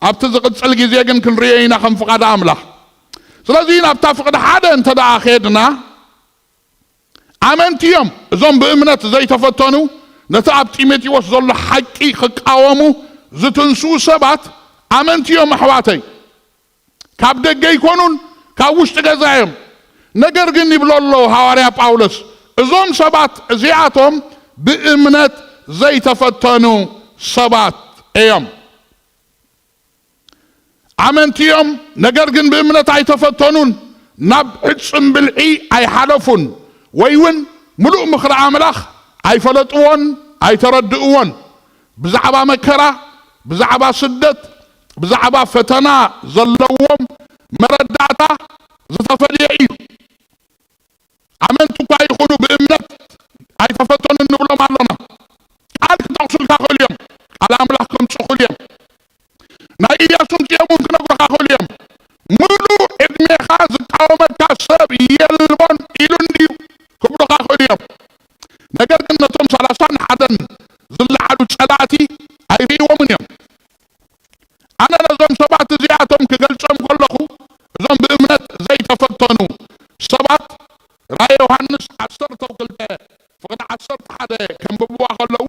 ኣብቲ ዝቅፅል ግዜ ግን ክንሪኦ ኢና ከም ፍቃድ ኣምላኽ ስለዚ ናብታ ፍቅዲ ሓደ እንተደኣ ኸድና አመንቲዮም እዞም በእምነት ዘይተፈተኑ ነታብ ጢሞቴዎስ ዘሎ ሐቂ ክቃወሙ ዝትንሱ ሰባት አመንቲዮም አሕዋተይ ካብ ደገ ይኮኑን ካብ ውሽጥ ገዛዮም ነገር ግን ይብሎሎ ሐዋርያ ጳውሎስ እዞም ሰባት እዚአቶም በእምነት ዘይተፈተኑ ሰባት እዮም አመንቲዮም ነገር ግን በእምነት አይተፈተኑን ናብ ዕፅም ብልዒ አይሓለፉን ወይውን ሙሉእ ምኽሪ አምላኽ አይፈለጥዎን አይተረድእዎን ብዛዕባ መከራ ብዛዕባ ስደት ብዛዕባ ፈተና ዘለዎም መረዳእታ ዝተፈልየ እዩ አመንቱ እኳ ይኹኑ ብእምነት አይተፈተኑን ንብሎም ኣለና ቃል ክጠቕሱልካ ክእሉ እዮም ቃል አምላኽ ከምፅእኹሉ እዮም ናይ ኢያሱን ጽዮምን ክነግሩካ ክእሉ እዮም ሙሉእ ዕድሜኻ ዝቃወመካ ሰብ የልቦን ኢሉን ድዩ ክብሉካ ክእሉ እዮም ነገር ግን ነቶም 31 ዝለዓሉ ጸላእቲ ኣይርእይዎምን እዮም ኣነ ነዞም ሰባት እዚኣቶም ክገልጾም ከለኹ እዞም ብእምነት ዘይተፈተኑ ሰባት ራእየ ዮሐንስ 12 ፍቅዲ 11 ከንብብዋ ከለዉ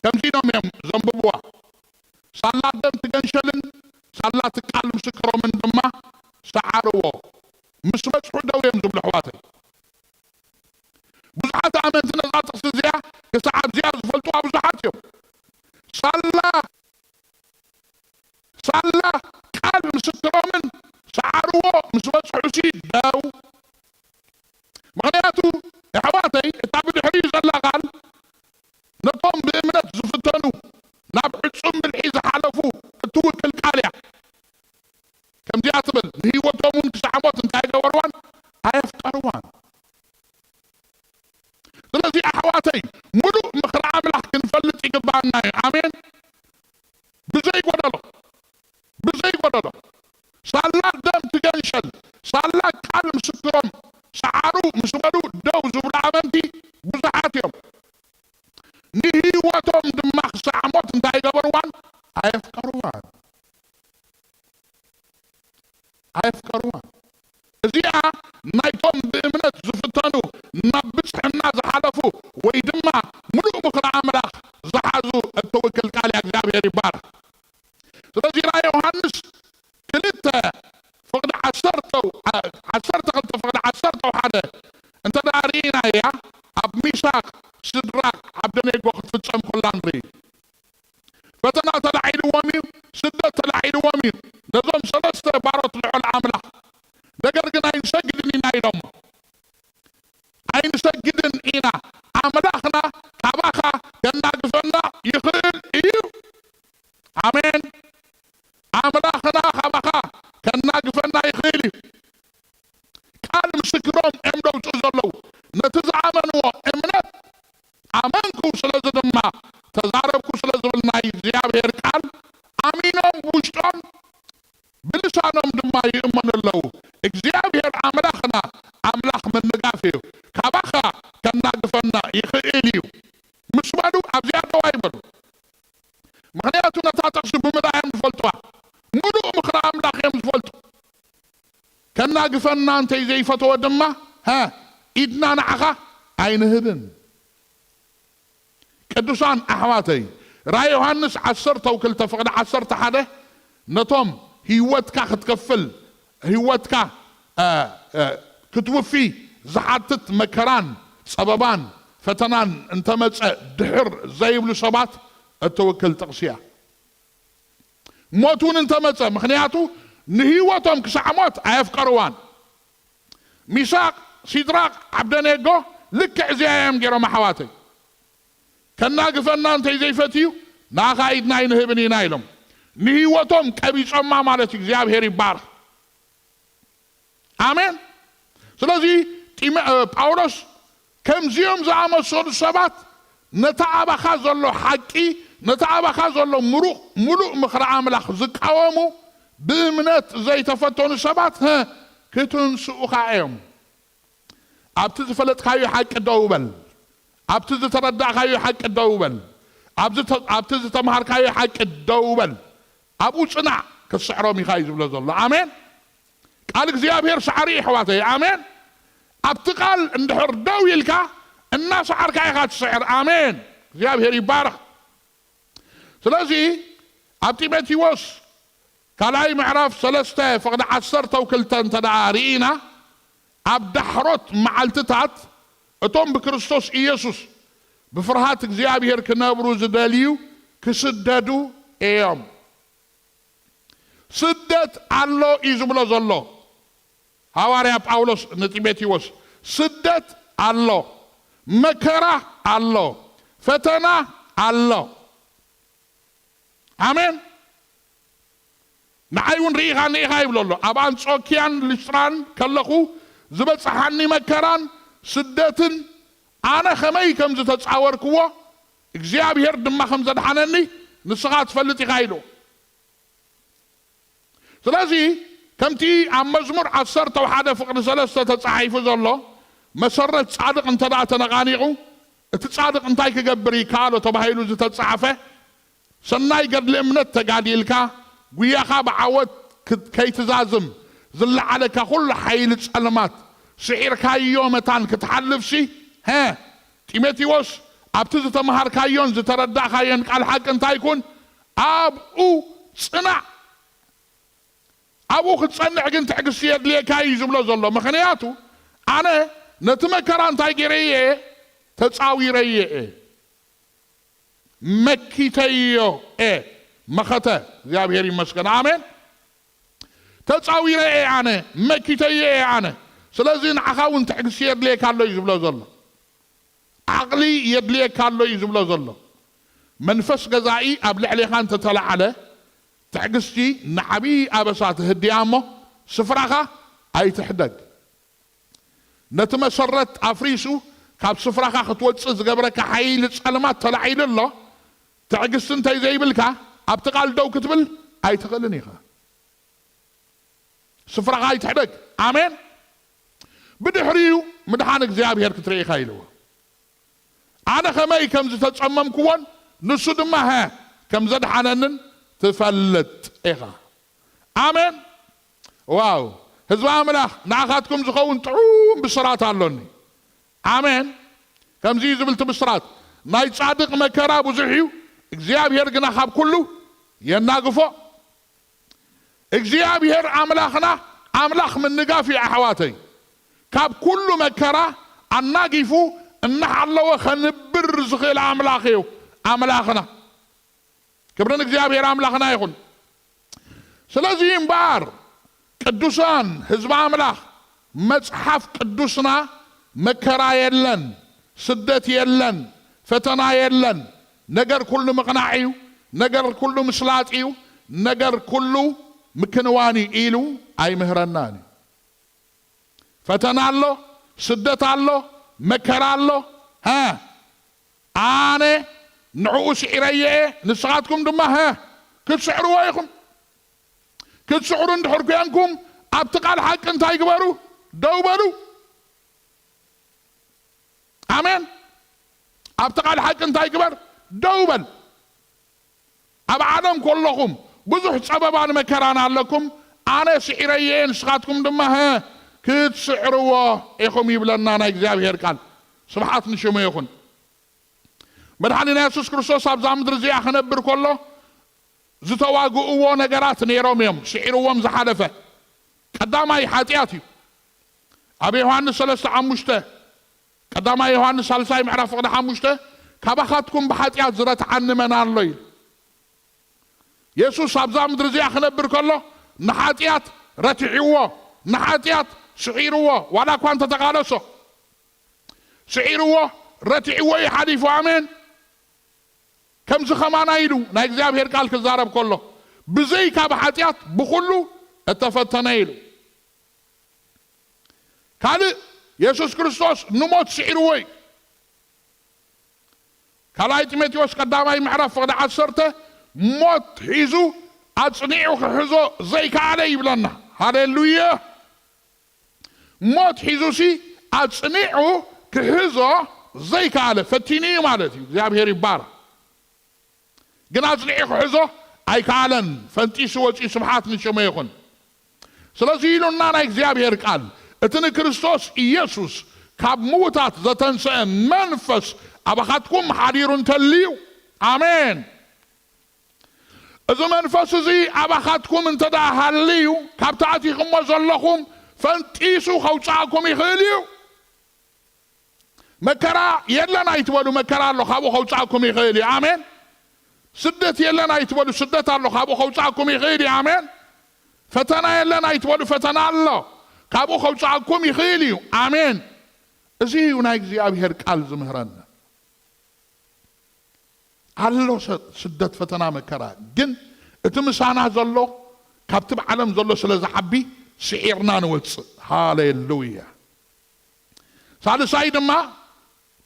ከምዚኖም እዮም ዘንብብዋ ሳላ ደም ትገንሸልን ሳላ ትቃል ምስክሮምን ድማ ሰዓርዎ ምስ በፅሑ ደው እዮም ዝብሉ ኣሕዋተይ ብዙሓት ኣመንቲ ነዛ ጥቅሲ እዚኣ ክሳብ እዚኣ ዝፈልጥዋ ብዙሓት እዮም ሳላ ቃል ምስክሮምን ሰዓርዎ ምስ በፅሑ ሲ ደው ምክንያቱ ኣሕዋተይ እታ ብድሕሪኡ ዘላ ቃል ነቶም ብእምነት ዝፍተኑ ናብ ዕፁም ብልዒ ዝሓለፉ እትውክል ቃል እያ ከምዚኣ ትብል ንህይወቶም እውን ክሳዕ ሞት እንታይ ገበርዋን ኣየፍቀርዋን ስለዚ ኣሕዋተይ ሙሉእ ምኽሪ ኣምላኽ ክንፈልጥ ይግባአና እዩ ኣሜን ብዘይጎደሎ ሳላ ደም ትገንሸል ሳላ ቃል ምስክሮም ሰዓሩ ምስ በሉ ደው ዝብሉ ኣመንቲ ብዙሓት እዮም ንህይወቶም ድማ ክሳዕ ሞት እንታይ ገበርዋን ኣየፍቀርዋን እዚኣ ናይቶም ብእምነት ዝፍተኑ ናብ ብፅሕና ዝሓለፉ ወይ ድማ ሙሉእ ምኽሪ ኣምላኽ ዝሓዙ እትውክል ቃል እግዚአብሔር ይባረክ ስለዚ ራእየ ዮሐንስ 2 ፍቅዲ 12 ፍቅዲ 11 እንተ ዳሪእና እያ ኣብ ሚሳቅ ስድራቅ ዓብደኔጎ ክትፍፀም ኩላ ንርኢ ፈተና ተላዒልዎም እዩ ስደት ተላዒልዎም እዩ ነዞም 3 ባሮት ልዑል ኣምላኽ ነገር ግን ኣይንሰግድን ኢና ኢሎም ኣይንሰግድን ኢና ኣምላኽና ካባኻ ከናግፈና ይኽእል እዩ ኣሜን ኣምላኽና ካባኻ ከናግፈና ይኽእል እዩ ቃል ምስክሮም እዮም ደውፅኡ ዘለዉ ነቲ ዝኣመንዎ እምነት ኣመንኩ ስለዚ ድማ ተዛረብኩ ስለ ዝብል ናይ እግዚኣብሔር ቃል ኣሚኖም ውሽጦም ብልሳኖም ድማ ይእመኑ ኣለዉ እግዚኣብሔር ኣምላኽና ኣምላኽ ምንጋፍ እዩ ካባኻ ከናግፈና ይኽእል እዩ ምስ በሉ ኣብዚኣ ደዋ ይበሉ ምክንያቱ ነታ ጥቕሲ ብምርኣዮም ዝፈልጥዋ ሙሉእ ምኽሪ ኣምላኽ እዮም ዝፈልጡ ከናግፈና እንተይ ዘይፈትዎ ድማ ኢድና ንዓኻ ኣይንህብን ቅዱሳን ኣሕዋተይ ራእየ ዮሐንስ 12 ፍቅዲ 11 ነቶም ህይወትካ ክትከፍል ህይወትካ ክትውፊ ዝሓትት መከራን ፀበባን ፈተናን እንተመፀ ድሕር ዘይብሉ ሰባት እትውክል ጥቕሲ እያ ሞቱን እንተመፀ ምክንያቱ ንህይወቶም ክሳዕ ሞት ኣየፍቀርዋን ሚሳቅ ሲድራቅ ዓብደኔጎ ልክዕ እዚኣ እዮም ገይሮም ኣሕዋተይ ከናግፈና እንተይ ዘይፈትዩ ንኣኻ ኢድና ይንህብን ኢና ኢሎም ንህይወቶም ቀቢፆማ ማለት እግዚአብሔር ይባርክ ኣሜን ስለዚ ጳውሎስ ከምዚኦም ዝኣመሰሉ ሰባት ነታ ኣባኻ ዘሎ ሓቂ ነታ ኣባኻ ዘሎ ሙሉእ ምኽሪ ኣምላኽ ዝቃወሙ ብእምነት ዘይተፈተኑ ሰባት ክትንስኡኻ እዮም ኣብቲ ዝፈለጥካዮ ሓቂ ደው በል ኣብቲ ዝተረዳእካዮ ሓቂ ደው በል ኣብቲ ዝተምሃርካዮ ሓቂ ደው በል ኣብኡ ፅናዕ ክስዕሮም ኢኻ እዩ ዝብሎ ዘሎ ኣሜን ቃል እግዚኣብሔር ሳዕሪ ኣሕዋተይ ኣሜን ابتقال اندحر دويلكا الناس عركا يخات السعر آمين እግዚአብሔር ይባረክ ስለዚህ ኣብ ጢሞቴዎስ ካልኣይ ምዕራፍ 3 ፍቅዲ 12 ተዳሪኢና ኣብ ዳሕሮት መዓልትታት እቶም ብክርስቶስ ኢየሱስ بفرحات እግዚአብሔር ክነብሩ ዝደልዩ ክስደዱ እዮም ስደት አሎ ይዝብሎ ዘሎ ሐዋርያ ጳውሎስ ንጢሞቴዎስ ስደት አሎ መከራ አሎ ፈተና አሎ አሜን ንዓይውን ሪኢኻኒ ኢኻ ይብለሎ ኣብ አንጾኪያን ልስጥራን ከለኹ ዝበፅሓኒ መከራን ስደትን أنا خمي كم زتتصور كوا እግዚአብሔር ድማ ከም ዘድሓነኒ ንስኻ ትፈልጥ ይኻይሉ ስለዚህ ከምቲ ኣብ መዝሙር 11 ፍቅዲ 3 ተጻሒፉ ዘሎ መሰረት ጻድቅ እንተዳ ተነቃኒቑ እቲ ጻድቅ እንታይ ክገብር ይካሎ ተባሂሉ ዝተጻፈ ሰናይ ገድሊ እምነት ተጋዲልካ ጉያኻ ብዓወት ከይትዛዝም ዝለዓለካ ኩሉ ሓይሊ ጸልማት ስዒርካዮ መታን ክትሓልፍሲ ها ጢሞቴዎስ ኣብቲ ዝተምሃርካዮን ዝተረዳእካዮን ቃል ሓቂ እንታይ ይኩን ኣብኡ ጽናዕ ኣብኡ ክትጸንዕ ግን ትዕግስቲ የድልየካ እዩ ዝብሎ ዘሎ ምክንያቱ ኣነ ነቲ መከራ እንታይ ገይረየ ተጻዊረየ መኪተዮ መኸተ እግዚአብሔር ይመስገን አሜን ተጻዊረየ ኣነ መኪተየ ኣነ ስለዚህ ንዓኻውን ትዕግስቲ የድልየካ ኣሎ እዩ ዝብሎ ዘሎ عقلي يدليك كالو يزبلو زلو منفس غزائي ابلع لي خان تتلعله تعقستي نعبي ابسات هديامو سفراخا اي تحدد نتمسرت افريسو كاب سفراخا خطوص زغبرك حيل صلمات تلعيل الله تعقست انت زي بلكا ابتقال دو كتبل اي تقلنيخا سفراخا اي تحدد امين بدحريو مدحان እግዚአብሔር ክትረይ خايلو أنا خمي كم زتتصمم كون نسود معها كم زد حنانن تفلت إيها آمين واو هزوا عمله ناخذكم زخون تعوم بسرعة اللوني آمين كم زي زبلت بسرعة ناي صادق مكرا بزحيو እግዚአብሔር ግን አኻብ ኩሉ የናግፎ እግዚአብሔር አምላኽና አምላኽ ምንጋፊ አሕዋተይ ካብ ኩሉ መከራ አናጊፉ እናሐለወ ኸንብር ዝኽእል አምላኽዩ አምላኽና ክብርን እግዚአብሔር አምላኽና ይኹን ስለዚህ እምባር ቅዱሳን ህዝብ አምላኽ መጽሐፍ ቅዱስና መከራ የለን ስደት የለን ፈተና የለን ነገር ኩሉ መቅናዕዩ ነገር ኩሉ ምስላጥዩ ነገር ኩሉ ምክንዋኒ ኢሉ አይምህረናኒ ፈተና አሎ ስደት አሎ መከራ አሎ አነ ንዑ ስዒረየ ንስኻትኩም ድማ ክትስዕርዎ ኢኹም ክትስዕሩ እንድሕር ኮንኩም ኣብቲ ቃል ሓቂ እንታይ ግበሩ ደው በሉ አሜን ኣብቲ ቃል ሓቂ እንታይ ግበር ደው በል ኣብ ዓለም ኩለኹም ብዙሕ ፀበባን መከራን ኣለኩም ኣነ ስዒረየ ንስኻትኩም ድማ ክትስዕርዎ ኢኹም ይብለና ናይ እግዚአብሔር ቃል ስብሓት ንሽሙ ይኹን መድሓኒና ኢየሱስ ክርስቶስ ኣብዛ ምድሪ እዚኣ ክነብር ከሎ ዝተዋግእዎ ነገራት ነይሮም እዮም ስዒርዎም ዝሓለፈ ቀዳማይ ሓጢኣት እዩ ኣብ ዮሐንስ 3:5 ቀዳማይ ዮሐንስ 3 ምዕራፍ 5 ካባኻትኩም ብሓጢኣት ዝረትዓኒ መን ኣሎ ኢሉ ኢየሱስ ኣብዛ ምድሪ እዚኣ ክነብር ከሎ ንሓጢኣት ረቲዕዎ ንሓጢኣት ስዒርዎ ዋላ እኳ እንተተቃለሶ ስዒርዎ ረቲዕዎ ይሓሊፉ ኣሜን ከምዚ ኸማና ኢሉ ናይ እግዚአብሔር ቃል ክዛረብ ከሎ ብዘይካ ብሓጢኣት ብኩሉ እተፈተነ ኢሉ ካልእ ኢየሱስ ክርስቶስ ንሞት ስዒርዎ እዩ ካልኣይ ጢሞቴዎስ ቀዳማይ ምዕራፍ 10 ሞት ሒዙ ኣጽኒዑ ክሕዞ ዘይከኣለ ይብለና ሃሌሉያ ሞት ሒዙሲ ኣጽኒዑ ክሕዞ ዘይከኣለ ፈቲንዩ ማለት እዩ እግዚአብሔር ይባረክ ግን ኣጽኒዑ ክሕዞ ኣይከኣለን ፈንጢሱ ወፂኡ ስብሓት ንሽሙ ይኹን ስለዚህ ኢሉና ናይ እግዚአብሔር ቃል اتن كريستوس إيسوس كاب موتات زتنسى منفس أبخاتكم حرير تليو آمين إذا منفس زي أبخاتكم انتدا هليو كاب تعطيكم وزلكم فانتيسو خوصاكم يخليو مكرا يلنا يتولو مكرا الله خابو خوصاكم يخلي آمين سدت يلنا يتولو سدت الله خابو خوصاكم يخلي آمين فتنا يلنا يتولو فتنا الله كابو خوصاكم يخلي آمين ازي ونايك زيابير قال زمهرنا الله سدت فتنا مكرا جن اتمسانا زلو كابتب علم زلو سلازحبي سعيرنا نوتس هاليلويا سادساي دما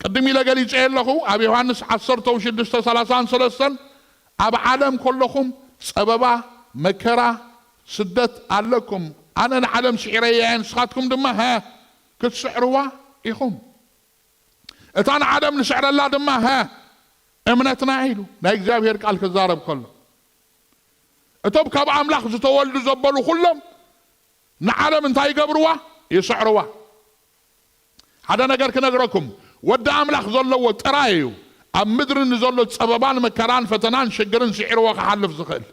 قدمي لقالي جعل له أبي يوحنس 10:6-33 أب عالم كلكم سببا مكرا سدت عليكم أنا العالم سعريين سخاتكم دما ها كتسعروا إيهم اتانا عالم نسعر الله دما ها امنتنا عيلو نايك زابير قال كزارب كله اتوب كاب عملاخ زتولدو زبلو كلهم نعالم انتاي قبروا يسعروا هذا نجار كنجركم ود أملاخ زلوا ترايو أم مدر نزلوا سببان مكران فتنان شجرن سعر وخحلف زخل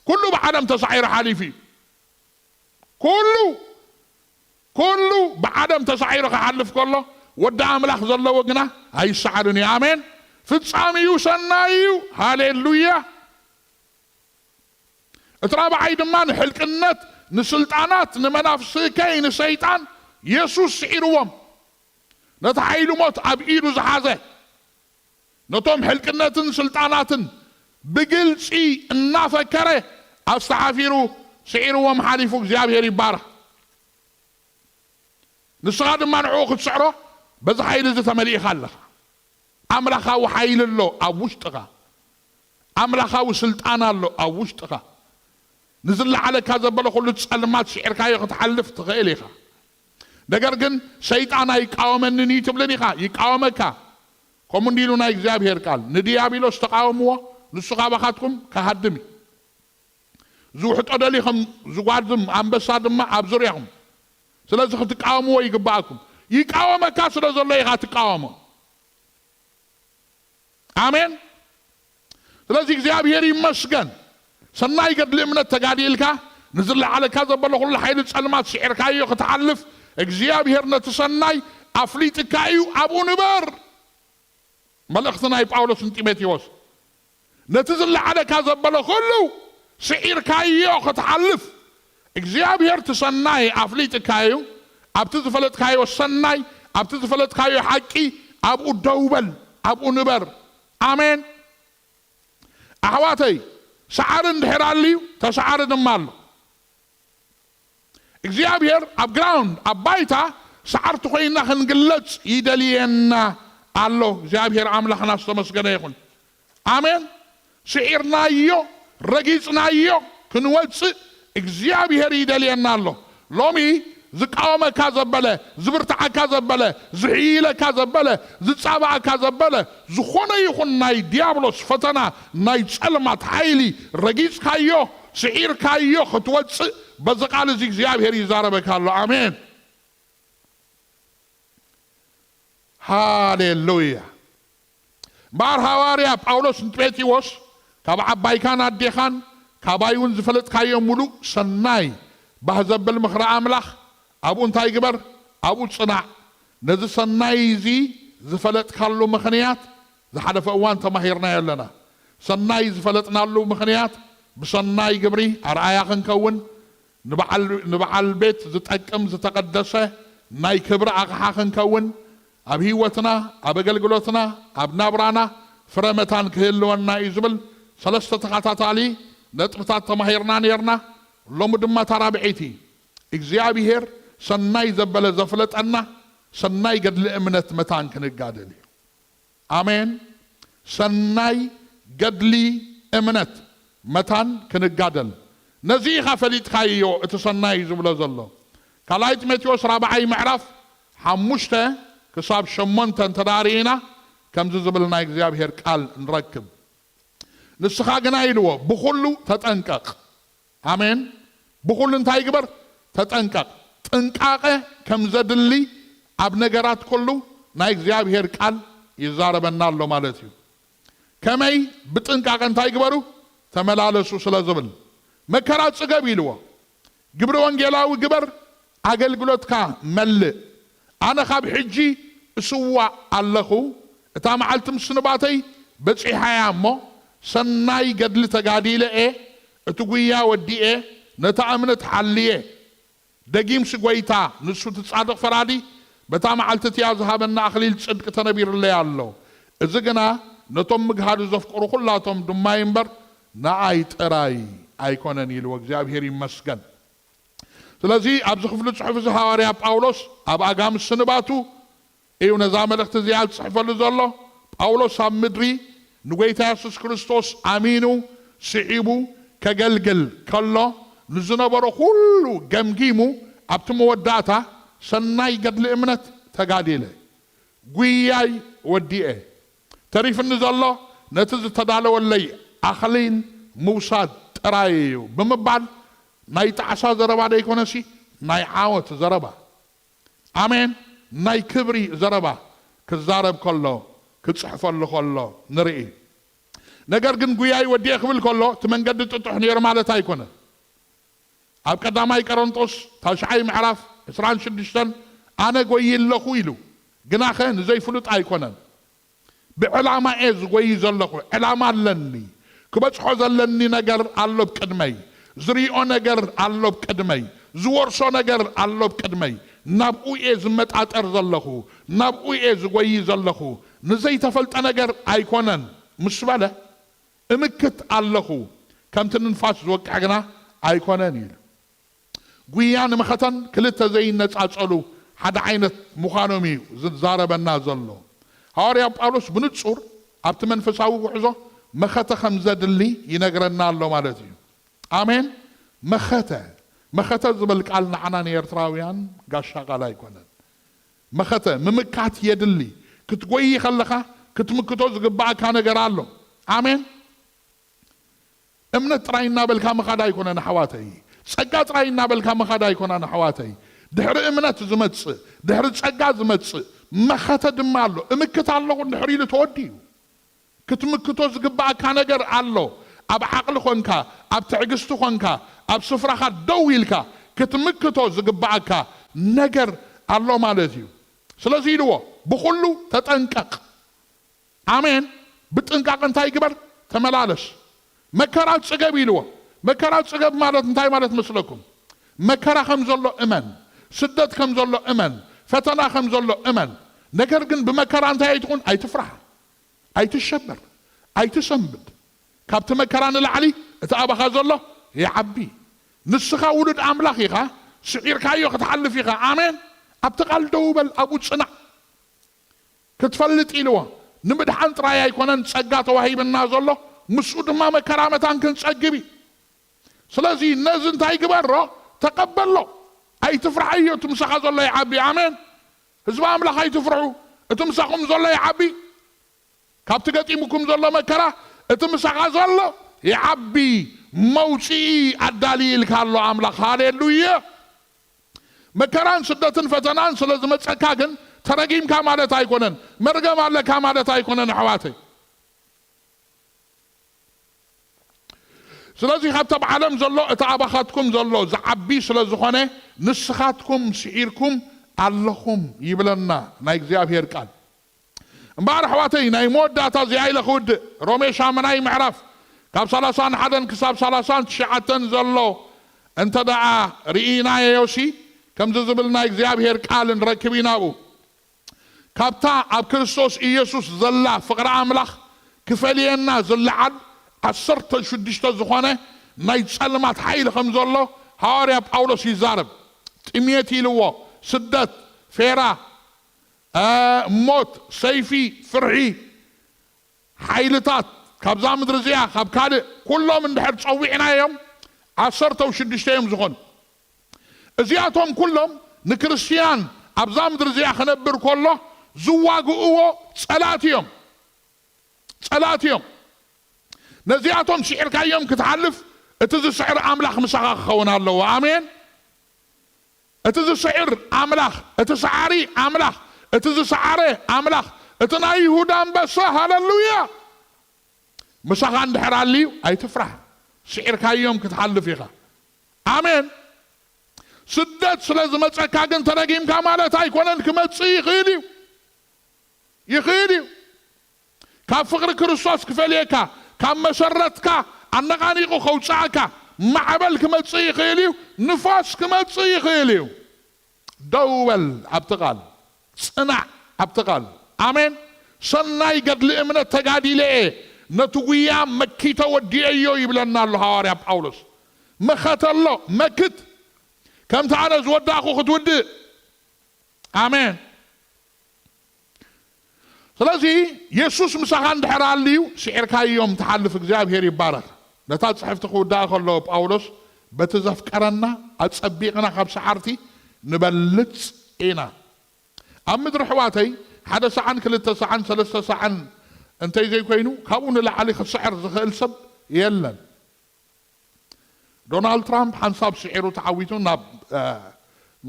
كله بعدم تسعير حليفي كله بعدم تسعير خحلف كله ود أملاخ زلوا جنا هاي سعرني آمين في تصاميو سنايو هاليلويا اترابع عيد ما نحلق النت نسلطانات نمنافسي كاين الشيطان يسوس سعيروهم نتحيلو موت أبئيلو زحازة نتوم حلقناتن سلطاناتن بقلسي النافكرة أستعافيرو سعيروهم حاليفوك زيابير يبارا نسغاد منعوك تسعره بز حيل زي تمليخ الله أملخا وحيل الله أوشتغا أملخا وسلطان الله أوشتغا نزل على كذا بلا كله تسأل ما تسعر كاي تحلف تغيليخا ነገር ግን ሰይጣን አይቃወመንን ይትብለኒኻ ይቃወመካ ኮሙንዲሉና እግዚአብሔር ቃል ንዲያብሎስ ተቃወምዎ ንሱኻ ባኻትኩም ከሃድሚ ዝውሕጦ ደሊኹም ዝጓድም አንበሳ ድማ ኣብ ዙርያኹም ስለዚ ክትቃወምዎ ይግባአኩም ይቃወመካ ስለ ዘሎ ኢኻ ትቃወሞ አሜን ስለዚ እግዚአብሔር ይመስገን ሰናይ ገድሊ እምነት ተጋዲልካ ንዝለዓለካ ዘበለ ኩሉ ሓይሊ ጸልማት ስዒርካዮ ክትሓልፍ እግዚአብሔር ነተሰናይ አፍሊጥካዩ አቡ ንበር መልእክትና ጳውሎስ ጢሞቴዎስ ነተዝለ ዓለካ ዘበለ ሁሉ ስዒርካዮ ክትሓልፍ እግዚአብሔር ተሰናይ አፍሊጥካዩ ኣብቲ ዝፈለጥካዮ ሰናይ ኣብቲ ዝፈለጥካዮ ሓቂ ኣብኡ ደውበል ኣብኡ ንበር አሜን ኣሕዋተይ ሰዓር እንድሕራልዩ ተሰዓር ድማ ኣሎ እግዚአብሔር ኣብ ግራውንድ ኣብ ባይታ ሰዓርቱ ኮይና ክንግለጽ ይደልየና ኣሎ እግዚአብሔር አምላኽና ዝተመስገነ ይኹን አሜን ስዒርናዮ ረጊጽናዮ ክንወጽእ እግዚአብሔር ይደልየና ኣሎ ሎሚ ዝቃወመካ ዘበለ ዝብርታዓካ ዘበለ ዝሕይለካ ዘበለ ዝጻባዓካ ዘበለ ዝኾነ ይኹን ናይ ዲያብሎስ ፈተና ናይ ጸልማት ሓይሊ ረጊጽካዮ ስዒርካዮ ክትወጽእ بزقال زي እግዚአብሔር ይዛረበካ ኣሎ አሜን ሃሌሉያ ባር ሐዋርያ ጳውሎስ ጴጥሮስ ካብ ዓባይካን ኣዴኻን ካባዩን ዝፈለጥካዮ ሙሉ ሰናይ ባህዘብል ምኽረ ኣምላኽ ኣብኡ እንታይ ግበር ኣብኡ ጽናዕ ነዚ ሰናይ እዚ ዝፈለጥካሉ ምኽንያት ዝሓለፈ እዋን ተማሂርና ኣለና ሰናይ ዝፈለጥናሉ ምኽንያት ብሰናይ ግብሪ ኣርኣያ ክንከውን نبعل بيت زتقم زتقدسه ناي كبر أقحا ክንከውን ኣብ ህይወትና ኣብ ኣገልግሎትና ኣብ ናብራና ፍረመታን ክህልወና እዩ ዝብል ሰለስተ ተኸታታሊ ነጥብታት ተማሂርና ነርና ሎሚ ድማ ተራብዒቲ እግዚአብሔር ሰናይ ዘበለ ዘፍለጠና ሰናይ ገድሊ እምነት መታን ክንጋደል እዩ አሜን ሰናይ ገድሊ እምነት መታን ክንጋደል نزيخ فليت خايو اتسناي زبلا زلو كالاي ጢሞቴዎስ 4 ምዕራፍ 5 ክሳብ 8 ተዳሪና ከምዚ ዝብልና እግዚአብሔር ቃል እንረክብ ንስኻ ግና ይልዎ ብኹሉ ተጠንቀቕ አሜን ብኹሉ እንታይ ግበር ተጠንቀቕ ጥንቃቄ ከምዘድሊ ኣብ ነገራት ኩሉ ናይ እግዚአብሔር ቃል ይዛረበናሎ ማለት እዩ ከመይ ብጥንቃቄ እንታይ ግበሩ ተመላለሱ ስለዝብል መከራ ጽገብ ይልዎ ግብረ ወንጌላዊ ግበር አገልግሎትካ መልእ ኣነ ካብ ሕጂ እስዋ ኣለኹ እታ መዓልቲ ምስንባተይ በፂሓያ እሞ ሰናይ ገድሊ ተጋዲለ እቲ ጉያ ወዲኤ ነታ እምነት ሓልየ ደጊምሲ ጎይታ ንሱ ትጻድቕ ፈራዲ በታ መዓልቲ እትያ ዝሃበና ኣኽሊል ጽድቂ ተነቢሩለይ ኣሎ እዚ ግና ነቶም ምግሃዱ ዘፍቅሩ ኩላቶም ድማ እምበር ንኣይ ጥራይ ኣይኮነን ኢልዎ እግዚአብሔር ይመስገን ስለዚ ኣብዚ ክፍሊ ጽሑፍ እዚ ሐዋርያ ጳውሎስ ኣብ ኣጋምስ ስንባቱ እዩ ነዛ መልእኽቲ እዚኣ ዝጽሕፈሉ ዘሎ ጳውሎስ ኣብ ምድሪ ንጎይታ ኢየሱስ ክርስቶስ ኣሚኑ ስዒቡ ከገልግል ከሎ ንዝነበሮ ኩሉ ገምጊሙ ኣብቲ መወዳእታ ሰናይ ገድሊ እምነት ተጋዲለ ጉያይ ወዲኤ ተሪፍኒ ዘሎ ነቲ ዝተዳለወለይ ኣኽሊል ምውሳድ ጥራይ እዩ ብምባል ናይ ጣዕሳ ዘረባ ደይኮነሲ ናይ ዓወት ዘረባ ኣሜን ናይ ክብሪ ዘረባ ክዛረብ ከሎ ክጽሕፈሉ ከሎ ንርኢ ነገር ግን ጉያይ ወዲኤ ክብል ከሎ እቲ መንገዲ ጥጡሕ ነይሩ ማለት ኣይኮነን ኣብ ቀዳማይ ቆሮንጦስ ታሽዓይ ምዕራፍ 26 ኣነ ጎይለኹ ኢሉ ግናኸ ንዘይፍሉጥ ኣይኮነን ብዕላማ ዝጎይ ዘለኹ ዕላማ ኣለኒ ክበጽሖ ዘለኒ ነገር ኣሎ ብቅድመይ ዝሪኦ ነገር ኣሎ ብቅድመይ ዝወርሶ ነገር ኣሎ ብቅድመይ ናብኡ ዝመጣጠር ዘለኹ ናብኡ ዝጎይ ዘለኹ ንዘይተፈልጠ ነገር ኣይኮነን ምስ በለ እምክት ኣለኹ ከምቲ ንንፋስ ዝወቅዕ ግና ኣይኮነን ኢሉ ጉያ ንመኸተን ክልተ ዘይነጻጸሉ ሓደ ዓይነት ምዃኖም እዩ ዝዛረበና ዘሎ ሐዋርያ ጳውሎስ ብንጹር ኣብቲ መንፈሳዊ ጉዕዞ መኸተ ከም ዘድሊ ይነግረና ኣሎ ማለት እዩ ኣሜን መኸተ ዝብል ቃል ንዓና ንኤርትራውያን ጋሻ ቃል ኣይኮነን መኸተ ምምካት የድሊ ክትጎይ ከለኻ ክትምክቶ ዝግባእካ ነገር ኣሎ ኣሜን እምነት ጥራይ እናበልካ መኻድ ኣይኮነን ኣሕዋተይ ጸጋ ጥራይ እናበልካ መኻድ ኣይኮነን ኣሕዋተይ ድሕሪ እምነት ዝመጽእ ድሕሪ ጸጋ ዝመጽእ መኸተ ድማ ኣሎ እምክት ኣለኹ ድሕሪ ኢሉ ተወዲዩ ክትምክቶ ዝግባእካ ነገር ኣሎ ኣብ ዓቕሊ ኾንካ ኣብ ትዕግስቲ ኾንካ ኣብ ስፍራኻ ደው ኢልካ ክትምክቶ ዝግባእካ ነገር ኣሎ ማለት እዩ ስለዚ ኢልዎ ብኹሉ ተጠንቀቕ ኣሜን ብጥንቃቕ እንታይ ግበር ተመላለስ መከራ ጽገብ ኢልዎ መከራ ጽገብ ማለት እንታይ ማለት መስለኩም መከራ ከም ዘሎ እመን ስደት ከም ዘሎ እመን ፈተና ከም ዘሎ እመን ነገር ግን ብመከራ እንታይ ኣይትኹን ኣይትፍራህ ኣይትሸበር ኣይትሰንብድ ካብቲ መከራ ንላዕሊ እቲ ኣባኻ ዘሎ ይዓቢ ንስኻ ውሉድ ኣምላኽ ኢኻ ስዒርካዮ ክትሓልፍ ኢኻ ኣሜን ኣብቲ ቃል ደው በል ኣብኡ ጽናዕ ክትፈልጥ ኢልዎ ንምድሓን ጥራይ ኣይኮነን ጸጋ ተዋሂብና ዘሎ ምስኡ ድማ መከራ መታን ክንጸግብ ስለዚ ነዚ እንታይ ግበሮ ተቀበሎ ኣይትፍራሕዮ እቲ ምሳኻ ዘሎ ይዓቢ ኣሜን ህዝቢ ኣምላኽ ኣይትፍርሑ እቲ ምሳኹም ዘሎ ይዓቢ ካብቲ ገጢሙኩም ዘሎ መከራ እቲ ምሳኻ ዘሎ ይዓቢ መውፅኢ ኣዳሊልካ ኣሎ ኣምላኽ ሃሌሉያ መከራን ስደትን ፈተናን ስለ ዝመፀካ ግን ተረጊምካ ማለት ኣይኮነን መርገም ኣለካ ማለት ኣይኮነን ኣሕዋተይ ስለዚ ካብቲ ኣብ ዓለም ዘሎ እቲ ኣባኻትኩም ዘሎ ዝዓቢ ስለ ዝኾነ ንስኻትኩም ስዒርኩም ኣለኹም ይብለና ናይ እግዚአብሔር ቃል እምበር ኣሕዋተይ ናይ መወዳእታ እዚኣ ኢለ ክውድእ ሮሜ 8 ምዕራፍ ካብ 31 ክሳብ 39 ዘሎ እንተ ደኣ ርኢናዮሲ ከምዚ ዝብል ናይ እግዚአብሔር ቃል ንረክብ ኢና ብኡ ካብታ ኣብ ክርስቶስ ኢየሱስ ዘላ ፍቕሪ ኣምላኽ ክፈልየና ዝለዓል 16 ዝኾነ ናይ ጸልማት ሓይሊ ከም ዘሎ ሐዋርያ ጳውሎስ ይዛረብ ጥሜት ኢልዎ ስደት ፌራ ሞት ሰይፊ ፍርሒ ሓይልታት ካብዛ ምድሪ እዚኣ ካብ ካልእ ኩሎም እንድሕር ፀዊዕናዮም 16 እዮም ዝኾኑ እዚኣቶም ኩሎም ንክርስቲያን ኣብዛ ምድሪ እዚኣ ክነብር ከሎ ዝዋግእዎ ጸላት እዮም ነዚኣቶም ስዒርካዮም ክትሓልፍ እቲ ዝስዕር ኣምላኽ ምሳኻ ክኸውን ኣለዎ ኣሜን اتزسعر أملاخ اتسعري أملاخ اتزسعره أملاخ اتنا يهودا بس هاللويا مسخان دحراليو أي تفرح سعر كايوم كتحل فيها آمين سدت سلازم تسكاكن تراجيم كمالات أيقونن كمتصي يخيليو كفقر كريستوس كفليكا كم مسرتك أنغانيقو خوصاك معبل كمتصي يخيليو نفاس كمتصي يخيليو دول أبتغال صنع أبتغال آمين سناي قد لإمنا تقادي لئي نتويا مكيتا وديئيو يبلنا الله هواري بأولوس مخات الله مكت كم تعالى زوداخو خدود آمين سلازي يسوس مسخان دحراليو سعركاي يوم تحلف እግዚአብሔር ይባረክ ነታ ጽሕፍቲ ክውዳእ ከሎ ጳውሎስ በተዘፍቀረና አጸቢቅና ካብ ሰዓርቲ ንበልጽ ኢና ኣብ ምድሪ ሕዋተይ ሓደ ሰዓን ክልተ ሰዓን ሰለስተ ሰዓን እንተይ ዘይኮይኑ ካብኡ ንላዕሊ ክስዕር ዝኽእል ሰብ የለን ዶናልድ ትራምፕ ሓንሳብ ስዒሩ ተዓዊቱ ናብ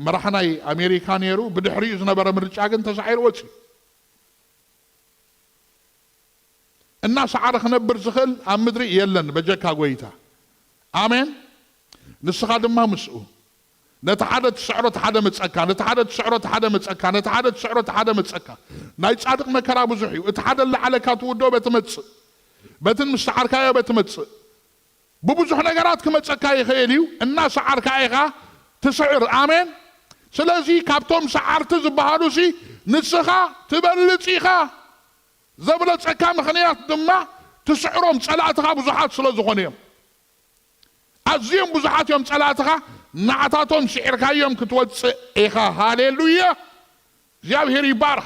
መራሕናይ ኣሜሪካ ነይሩ ብድሕሪኡ ዝነበረ ምርጫ ግን ተሳዒሩ ወፂ እና ሰዓረ ክነብር ዝኽእል ኣብ ምድሪ የለን በጀካ ጎይታ ኣሜን ንስኻ ድማ ምስኡ ነቲ ሓደ ትስዕሮ እቲ ሓደ መፀካ ነቲ ሓደ ትስዕሮ እቲ ሓደ መፀካ ነቲ ሓደ ትስዕሮ እቲ ሓደ መፀካ ናይ ጻድቕ መከራ ብዙሕ እዩ እቲ ሓደ ላዕለካ ትውዶ በትመፅእ በትን ምስ ሰዓርካዮ በትመፅእ ببزح نجارات كم تسكاي خيليو الناس عار كايغا تسعر آمين سلازي كابتوم سعر تزبهالوسي نسخا تبلتيخا زبلت سكام خنيات دما تسعرهم صلاتها بزحات سلازخونيهم أزيم بزحات يوم صلاتها نعتاتهم سعر كايوم كتوتس إيخا هاليلويا زيابهر يبارك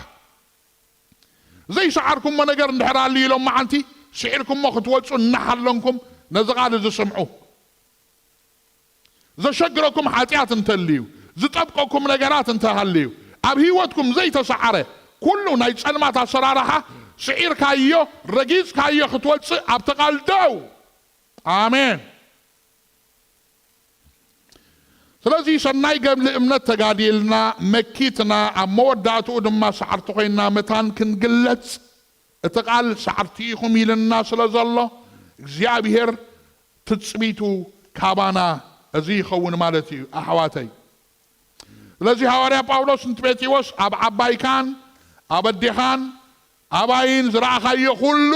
زي سعركم ما نجر نحرالي لهم معنتي سعركم ما كتوتسوا نحلنكم نزغال زي سمعوه زي شجركم حاتيات انتليو زي طبقكم نجارات انتهاليو أبهيوتكم زي تسعره كله نيتسأل ما تسرارها سعير كايو رجيز كايو خطوات أبتقال دو آمين سلازي سناي قبل امنا تقاديلنا مكيتنا اموداتو دما سعرتوخينا متان كنقلت اتقال سعرتيكم يلنا سلازالله እግዚአብሔር ትጽቢቱ ካባና እዚህ ይኸውን ማለት እዩ አሕዋተይ ስለዚህ ሐዋርያ ጳውሎስ እንቲቤቴዎስ ኣብ ዓባይካን ኣብ ኣዴኻን ኣባይን ዝረኣኻዮ ኩሉ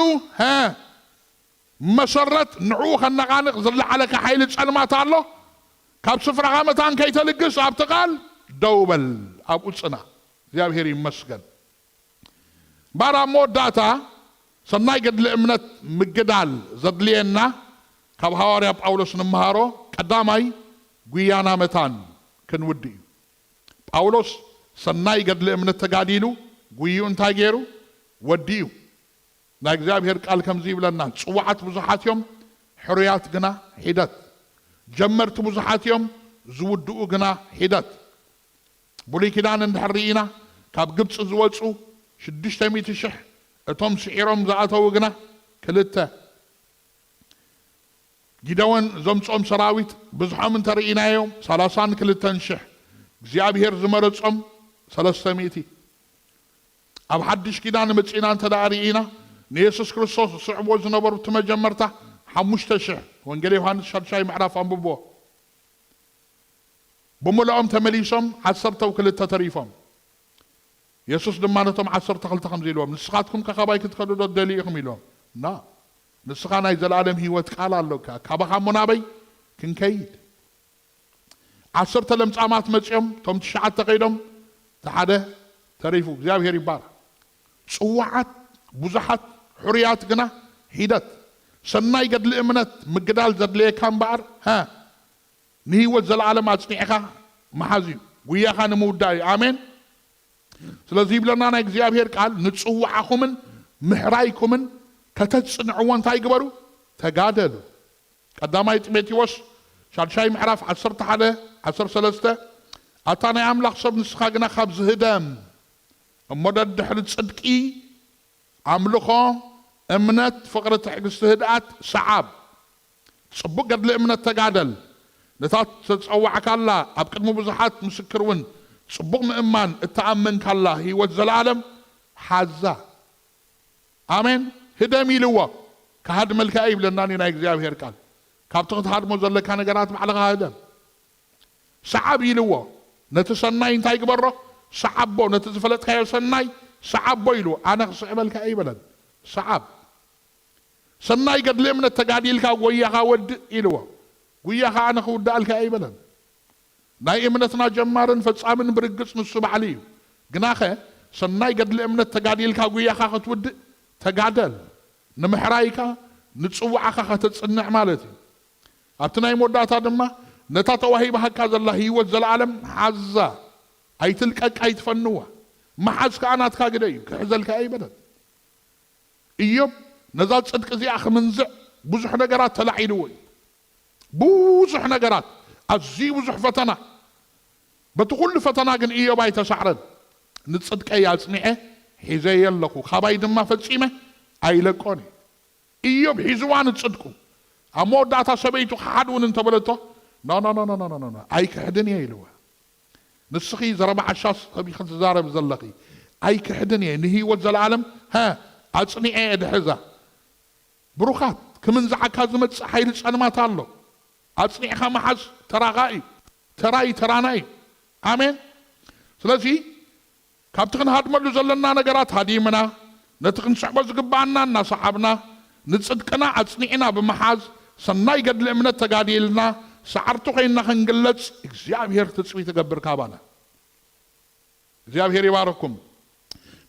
መሰረት ንዑ ከነቃንቕ ዝለዓለካ ሓይሊ ጸልማት ኣሎ ካብ ስፍራኻ መታን ከይተልግስ ኣብቲ ቃል ደው በል ኣብኡ ጽና እግዚአብሔር ይመስገን ባራ መወዳእታ ሰናይ ገድሊ እምነት ምግዳል ዘድልየና ካብ ሐዋርያ ጳውሎስ ንምሃሮ ቀዳማይ ጉያና መታን ክንውዲ እዩ ጳውሎስ ሰናይ ገድሊ እምነት ተጋዲሉ ጉይኡ እንታይ ገይሩ ወዲ እዩ ናይ እግዚአብሔር ቃል ከምዚ ይብለና ጽዋዓት ብዙሓት እዮም ሕሩያት ግና ሒደት ጀመርቲ ብዙሓት እዮም ዝውድኡ ግና ሒደት ብሉይ ኪዳን እንድሕር ርኢና ካብ ግብፂ ዝወፁ 600,000 እቶም ስዒሮም ዝኣተው ግና ክልተ ጊደወን ዘምጾም ሰራዊት ብዙሖም እንተርኢናዮም 32,000 እግዚአብሔር ዝመረጾም 300 ኣብ ሓድሽ ኪዳን መፂና እንተዳርኢና ንኢየሱስ ክርስቶስ ስዕቦ ዝነበሩ ተመጀመርታ 5,000 ወንጌል ዮሐንስ 6 ምዕራፍ አንብቦ ብሙሉኦም ተመሊሶም 12 ተሪፎም ኢየሱስ ድማ ነቶም 12 ከም ኢሎም ንስኻትኩም ከኻባይ ክትከዱ ዶ ደልኢኹም ኢሎም ና ንስኻ ናይ ዘለዓለም ህይወት ቃል ኣለካ ካባኻ ሙናበይ ክንከይድ 10 ለምጻማት መጽኦም ቶም 9 ከይዶም ተሓደ ተሪፉ እግዚአብሔር ይባርክ ጽዋዓት ብዙሓት ሕሩያት ግና ሂደት ሰናይ ገድሊ እምነት ምግዳል ዘድልየካ እምበኣር ንህይወት ዘለዓለም ኣጽኒዕኻ መሓዝ እዩ ጉያኻ ንምውዳእ እዩ ኣሜን ስለዚህ ይብለና ናይ እግዚአብሔር ቃል ንጽዋዓኹምን ምሕራይኩምን ከተጽንዕዎ እንታይ ግበሩ ተጋደሉ ቀዳማይ ጢሞቴዎስ 6 ምዕራፍ 11-13 ኣታ ናይ ኣምላኽ ሰብ ንስኻ ግና ካብ ዝህደም እሞ ደድሕሪ ጽድቂ ኣምልኾ እምነት ፍቕሪ ትዕግስቲ ህድኣት ሰዓብ ጽቡቕ ገድሊ እምነት ተጋደል نتات تتصوعك الله أبقد مبزحات مسكرون صبغ مؤمن التأمن كالله هو الزلالم حزة آمين هدامي لوا كهاد ملك أيب لناني نايك زياب هيركال كابتغت هاد مزل كان قرات معلغة هدام سعابي لوا نتسناي انتايك برا سعبو نتزفلت خير سناي سعبو يلو أنا خصع ملك أيب لن سعب سناي قد لي من التقاديل كا وياها ود إلوا وياها أنا خود ألك أيب لن ناي إمنتنا جمارن فتسامن برقص نصب عليه قناخه سناي قد لي من التقاديل كا وياها خطود تقادل نمحرايكا نتصوعك ختصنع مالتي أبتناي موداتا دما نتاتا وهي بحكا الله يوز العالم حزا أي تلك أي تفنوها ما حز كأنات كاقدي كحزلك أي بدن إيوب نزال صدق زي أخ منزع بوزح نقرات تلعينوي بوزح نقرات أزي بوزح فتنا بتقول فتنا قن إيوب أي تسعرد نتصدق أي أصنعه حزي يلقو خباي دما فتسيمه أي لقوني إيوب حزوان تصدقو أمو داتا سبيتو حدون انتبلتو لا لا لا لا لا لا أي كحدني يلوه نسخي زرب عشاس أبي خمس زارب زلقي أي كحدني نهي وزل العالم ها أصني عيد حزة بروخات كمن زعك هزمت حيل أنا ما تعلو أصني خام حز ترى غاي تراي آمين سلسي كابتن هاد ملو زلنا نجارات هادي منا نتقن شعب زقبنا نصحبنا نتصدقنا أصنينا بمحاز سناي قد لمنا تقاديلنا سعرتو خينا خنقلت እግዚአብሔር تسوي تقبر كابانا እግዚአብሔር يبارككم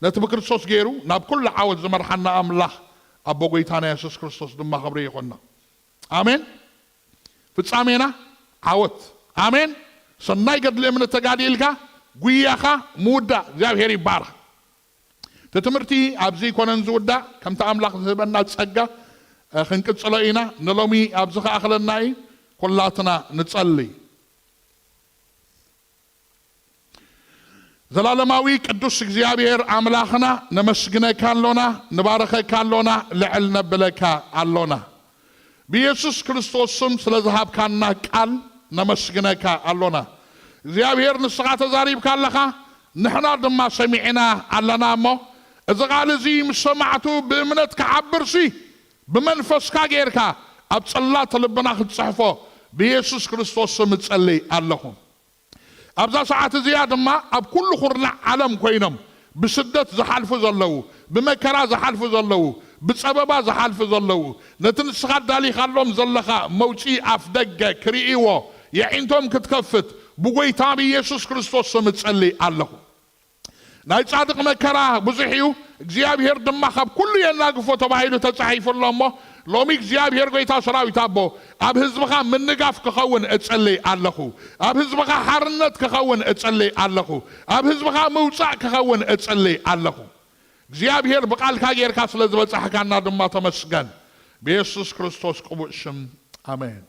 نتب كريستوس غيرو ناب كل عاود زمرحنا املاح ابو غيتانا يسوع كريستوس دما خبري يخونا امين فصامينا عاود امين سناي قد لمنا تقاديلكا غياخا مودا እግዚአብሔር يبارك تتمرتي ابزي كونن زودا كم تاملاح زبنا تصقا خنقصلينا نلومي ابزخا اخلناي كلاتنا نتصلي زلالماوي قدوس እግዚአብሔር አምላኽና ነመስግነካ አሎና ንባረኸካ አሎና ልዕልና ብለካ አሎና በኢየሱስ ክርስቶስ ስም ስለዝሃብካና ቃል ነመስግነካ አሎና እግዚአብሔር ንስኻ ተዛሪብካ ኣለኻ ንሕና ድማ ሰሚዕና ኣለና እሞ እዚ ቃል እዚ ምስ ሰማዕቱ ብእምነት ክዓብርሲ ብመንፈስካ ጌርካ ኣብ ጸላት ልብና ክትፅሕፎ بيسوس كريستوس متصلي اللهم أبزا ساعات زيادة ما أب كل خرنا عالم كوينم بسدت زحالف زلو بمكرا زحالف زلو بسببا زحالف زلو نتنسخات دالي خلوم زلخا موتي أفدق كريئيو يعينتم كتكفت بقوي تابي يسوس كريستوس متصلي اللهم ناي صادق مكرا بزحيو እግዚአብሔር ድማ ካብ ኩሉ የናግፎ ተባሂሉ ተጻሒፉሎሞ ሎሚ እግዚአብሔር ጎይታ ሰራዊት አቦ ኣብ ህዝብኻ ምንጋፍ ክኸውን እጸልይ ኣለኹ ኣብ ህዝብኻ ሓርነት ክኸውን እጸልይ ኣለኹ ኣብ ህዝብኻ ምውጻእ ክኸውን እጸልይ ኣለኹ እግዚአብሔር በቃልካ ጌርካ ስለ ዝበጻሕካና ድማ ተመስገን በኢየሱስ ክርስቶስ ቅቡዕ ስም አሜን